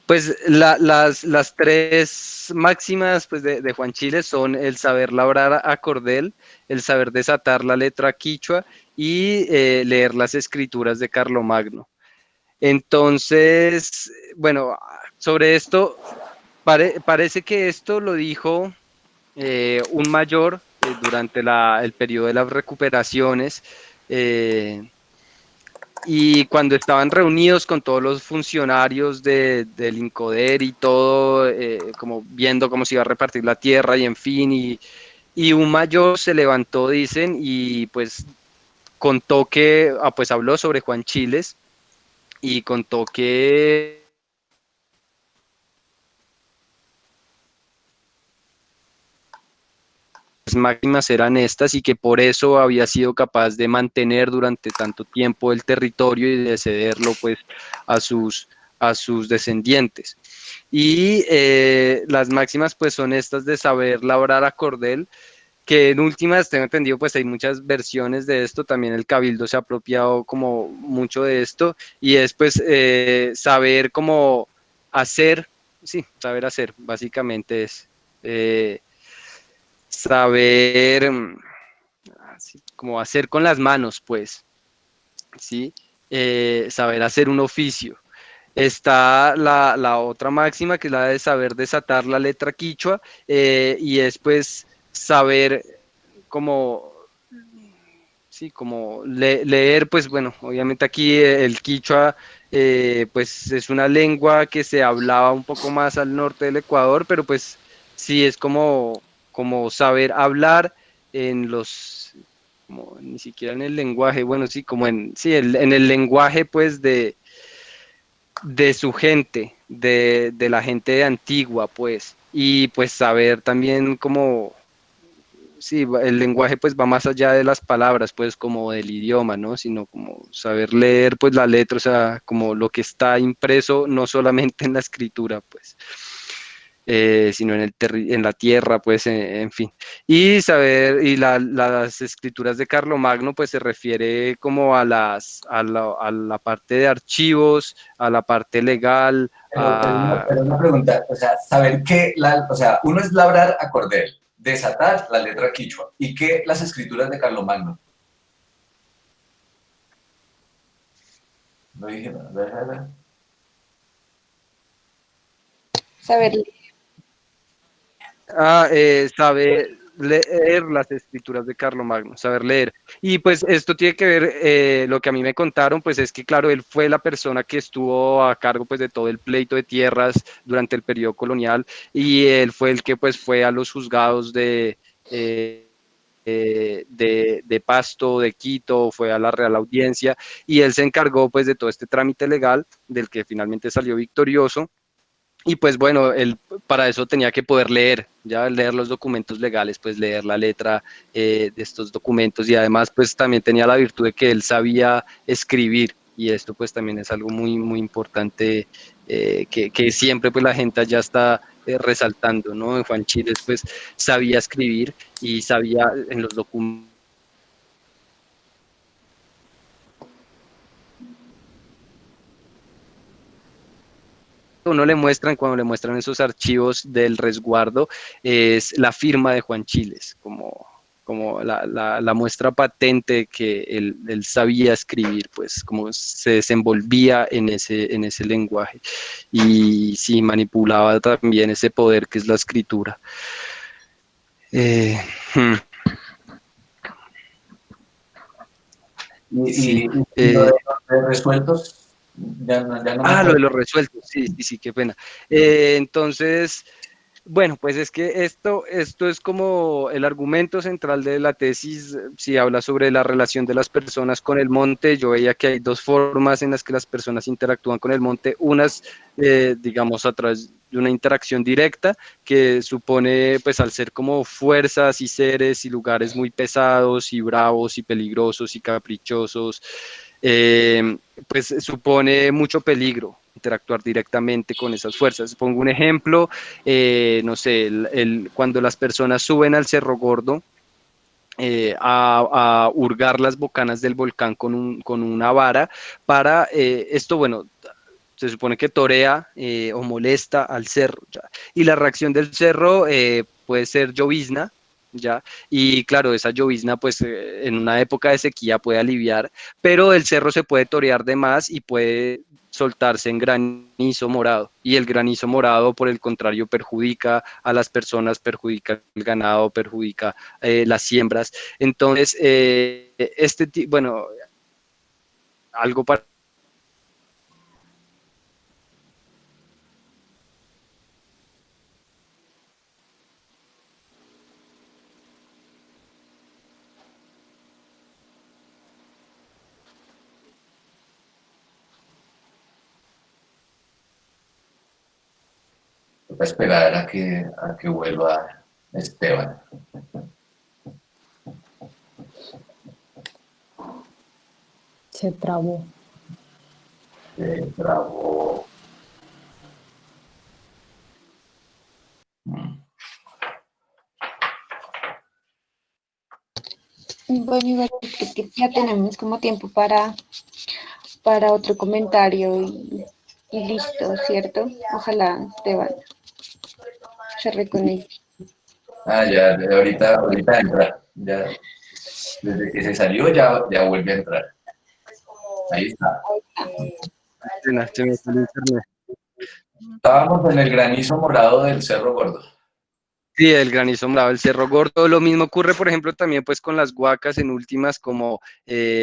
pues las tres máximas pues, de Juan Chiles son el saber labrar a cordel, el saber desatar la letra quichua y leer las escrituras de Carlomagno. Entonces, bueno, sobre esto, parece que esto lo dijo un mayor durante el periodo de las recuperaciones, y cuando estaban reunidos con todos los funcionarios del INCODER y todo, como viendo cómo se iba a repartir la tierra y en fin, y un mayor se levantó, dicen, y pues contó pues habló sobre Juan Chiles y contó que las máximas eran estas y que por eso había sido capaz de mantener durante tanto tiempo el territorio y de cederlo pues a sus descendientes. Y las máximas pues son estas de saber labrar a cordel, que en últimas tengo entendido pues hay muchas versiones de esto, también el Cabildo se ha apropiado como mucho de esto, y es pues saber cómo hacer, sí, saber hacer, básicamente es saber así, como hacer con las manos, pues, ¿sí? Saber hacer un oficio. Está la otra máxima, que es la de saber desatar la letra quichua, y es pues saber como, sí, como leer, pues bueno, obviamente aquí el quichua pues es una lengua que se hablaba un poco más al norte del Ecuador, pero pues sí es como saber hablar en como ni siquiera en el lenguaje, bueno, sí, como en, sí, en el lenguaje pues de su gente, de la gente antigua pues, y pues saber también como, sí, el lenguaje pues va más allá de las palabras pues como del idioma, ¿no? Sino como saber leer pues la letra, o sea, como lo que está impreso no solamente en la escritura pues. Sino en, en la tierra, pues, en fin. Y saber, y las escrituras de Carlomagno, pues se refiere como a a la parte de archivos, a la parte legal, Pero una pregunta, o sea, saber qué, o sea, uno es labrar a cordel, desatar la letra quichua, y qué las escrituras de Carlomagno. No dije nada. Saber, saber leer las escrituras de Carlomagno, saber leer. Y pues esto tiene que ver, lo que a mí me contaron, pues es que claro, él fue la persona que estuvo a cargo pues de todo el pleito de tierras durante el periodo colonial y él fue el que pues fue a los juzgados de Pasto, de Quito, fue a la Real Audiencia y él se encargó pues de todo este trámite legal del que finalmente salió victorioso. Y pues bueno, él para eso tenía que poder leer, ya leer los documentos legales, pues leer la letra de estos documentos y además pues también tenía la virtud de que él sabía escribir y esto pues también es algo muy, muy importante que siempre pues la gente ya está resaltando, ¿no? Juan Chiles pues sabía escribir y sabía en los documentos uno le muestran, cuando le muestran esos archivos del resguardo, es la firma de Juan Chiles, como la muestra patente que él sabía escribir, pues como se desenvolvía en ese lenguaje y sí manipulaba también ese poder que es la escritura. Hmm, sí. Y lo de los resueltos, ya no me Lo de acuerdo. los resueltos, sí, sí, sí, qué pena. Entonces, bueno, pues es que esto es como el argumento central de la tesis, si habla sobre la relación de las personas con el monte. Yo veía que hay dos formas en las que las personas interactúan con el monte, unas, digamos, a través de una interacción directa, que supone, pues al ser como fuerzas y seres y lugares muy pesados y bravos y peligrosos y caprichosos, pues supone mucho peligro interactuar directamente con esas fuerzas. Pongo un ejemplo, no sé, cuando las personas suben al Cerro Gordo a hurgar las bocanas del volcán con una vara para esto, bueno, se supone que torea o molesta al cerro, ¿ya? Y la reacción del cerro puede ser llovizna, ¿ya? Y claro, esa llovizna, pues en una época de sequía puede aliviar, pero el cerro se puede torear de más y puede soltarse en granizo morado. Y el granizo morado, por el contrario, perjudica a las personas, perjudica el ganado, perjudica las siembras. Entonces, bueno, algo para Toca esperar a que vuelva Esteban. Se trabó. Bravo. bueno, igual creo que ya tenemos como tiempo para otro comentario y listo, ¿cierto? Ojalá Esteban se reconecte. Ahorita entra. Ya, desde que se salió ya vuelve a entrar. Ahí está. se me fue el internet. Estábamos en el granizo morado del Cerro Gordo. Sí, el granizo morado, el Cerro Gordo. Lo mismo ocurre, por ejemplo, también pues con las huacas en últimas, como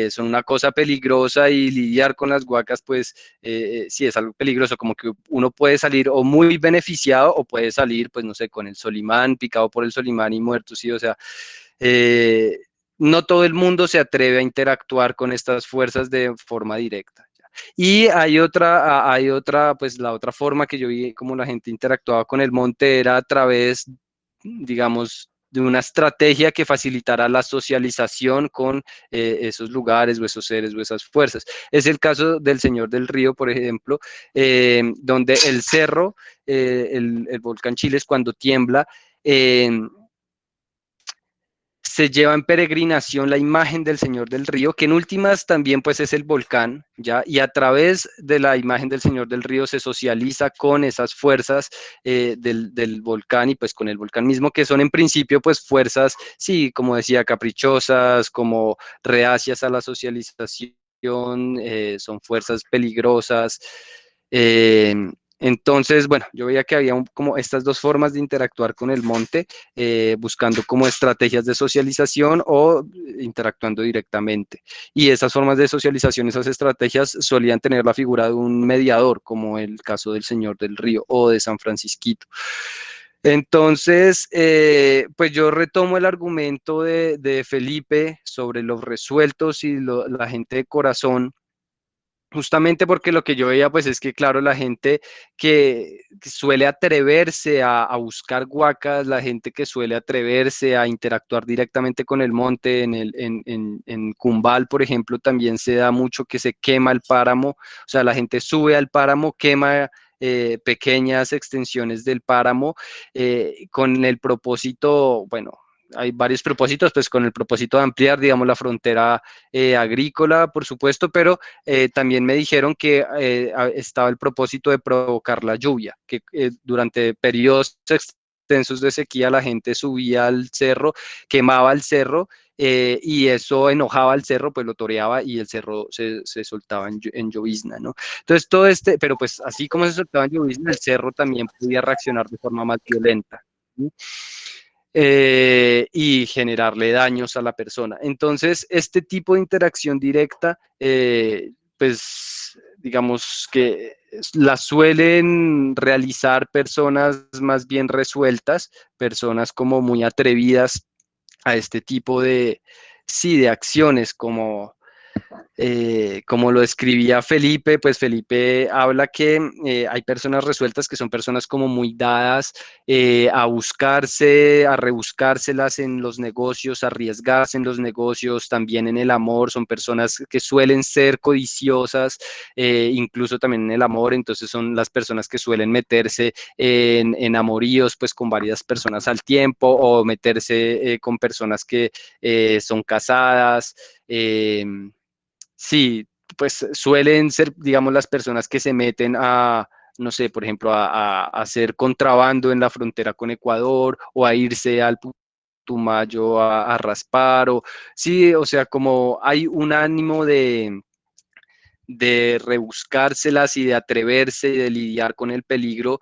son una cosa peligrosa y lidiar con las huacas, pues sí es algo peligroso, como que uno puede salir o muy beneficiado o puede salir, pues no sé, con el Solimán, picado por el Solimán y muerto, sí, o sea, eh, no todo el mundo se atreve a interactuar con estas fuerzas de forma directa. Y hay otra, pues la otra forma que yo vi como la gente interactuaba con el monte era a través, digamos, de una estrategia que facilitara la socialización con esos lugares o esos seres o esas fuerzas. Es el caso del Señor del Río, por ejemplo, donde el cerro, el volcán Chiles, cuando tiembla, eh, se lleva en peregrinación la imagen del Señor del Río, que en últimas también pues es el volcán, ¿ya? Y a través de la imagen del Señor del Río se socializa con esas fuerzas del volcán y pues con el volcán mismo, que son en principio pues fuerzas, sí, como decía, caprichosas, como reacias a la socialización, son fuerzas peligrosas. Eh, entonces, bueno, yo veía que había como estas dos formas de interactuar con el monte, buscando como estrategias de socialización o interactuando directamente. Y esas formas de socialización, esas estrategias solían tener la figura de un mediador, como el caso del Señor del Río o de San Francisquito. Entonces, pues yo retomo el argumento de Felipe sobre los resueltos y la gente de corazón, justamente porque lo que yo veía, pues es que, claro, la gente que suele atreverse a buscar huacas, la gente que suele atreverse a interactuar directamente con el monte, en Cumbal, por ejemplo, también se da mucho que se quema el páramo, o sea, la gente sube al páramo, quema pequeñas extensiones del páramo con el propósito, bueno, hay varios propósitos, pues con el propósito de ampliar, digamos, la frontera agrícola, por supuesto, pero también me dijeron que estaba el propósito de provocar la lluvia, que durante periodos extensos de sequía la gente subía al cerro, quemaba el cerro y eso enojaba al cerro, pues lo toreaba y el cerro se soltaba en llovizna, ¿no? Entonces todo pero pues así como se soltaba en llovizna, el cerro también podía reaccionar de forma más violenta, ¿sí? Y generarle daños a la persona. Entonces, este tipo de interacción directa, pues digamos que la suelen realizar personas más bien resueltas, personas como muy atrevidas a este tipo de, sí, de acciones como lo escribía Felipe, pues Felipe habla que hay personas resueltas que son personas como muy dadas a buscarse, a rebuscárselas en los negocios, a arriesgarse en los negocios, también en el amor, son personas que suelen ser codiciosas, incluso también en el amor, entonces son las personas que suelen meterse en amoríos, pues con varias personas al tiempo, o meterse con personas que son casadas. Sí, pues suelen ser, digamos, las personas que se meten a, no sé, por ejemplo, a hacer contrabando en la frontera con Ecuador o a irse al Putumayo a raspar, o sí, o sea, como hay un ánimo de rebuscárselas y de atreverse y de lidiar con el peligro,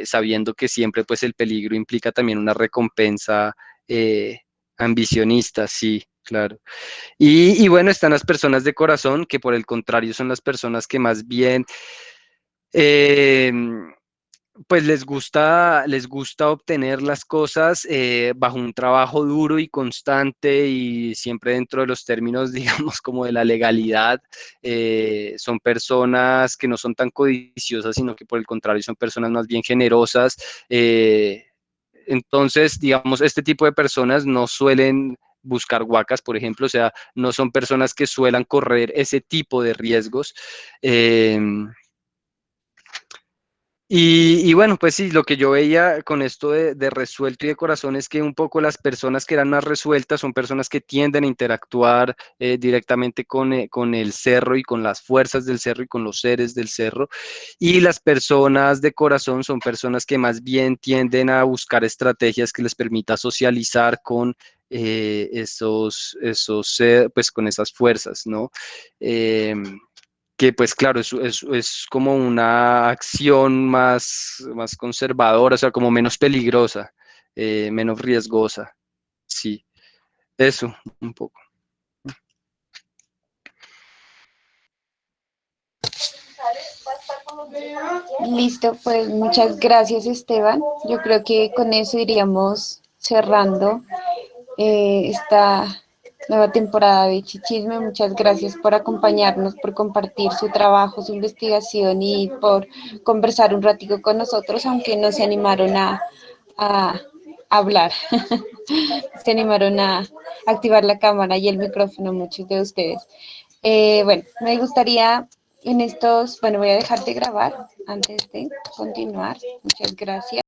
sabiendo que siempre pues el peligro implica también una recompensa eh, ambicionista, sí, claro. Y bueno, están las personas de corazón, que por el contrario son las personas que más bien, eh, pues les gusta obtener las cosas bajo un trabajo duro y constante y siempre dentro de los términos, digamos, como de la legalidad. Son personas que no son tan codiciosas, sino que por el contrario son personas más bien generosas. Entonces, digamos, este tipo de personas no suelen buscar huacas, por ejemplo, o sea, no son personas que suelan correr ese tipo de riesgos. Eh, y bueno, pues sí, lo que yo veía con esto de resuelto y de corazón es que un poco las personas que eran más resueltas son personas que tienden a interactuar directamente con el cerro y con las fuerzas del cerro y con los seres del cerro. Y las personas de corazón son personas que más bien tienden a buscar estrategias que les permita socializar con pues con esas fuerzas, ¿no? Que pues claro, es como una acción más conservadora, o sea, como menos peligrosa, menos riesgosa. Sí, eso, un poco. Listo, pues muchas gracias Esteban. Yo creo que con eso iríamos cerrando esta nueva temporada de Chichisme. Muchas gracias por acompañarnos, por compartir su trabajo, su investigación y por conversar un ratico con nosotros, aunque no se animaron a hablar. Se animaron a activar la cámara y el micrófono, muchos de ustedes. Bueno, me gustaría en estos, bueno, voy a dejar de grabar antes de continuar. Muchas gracias.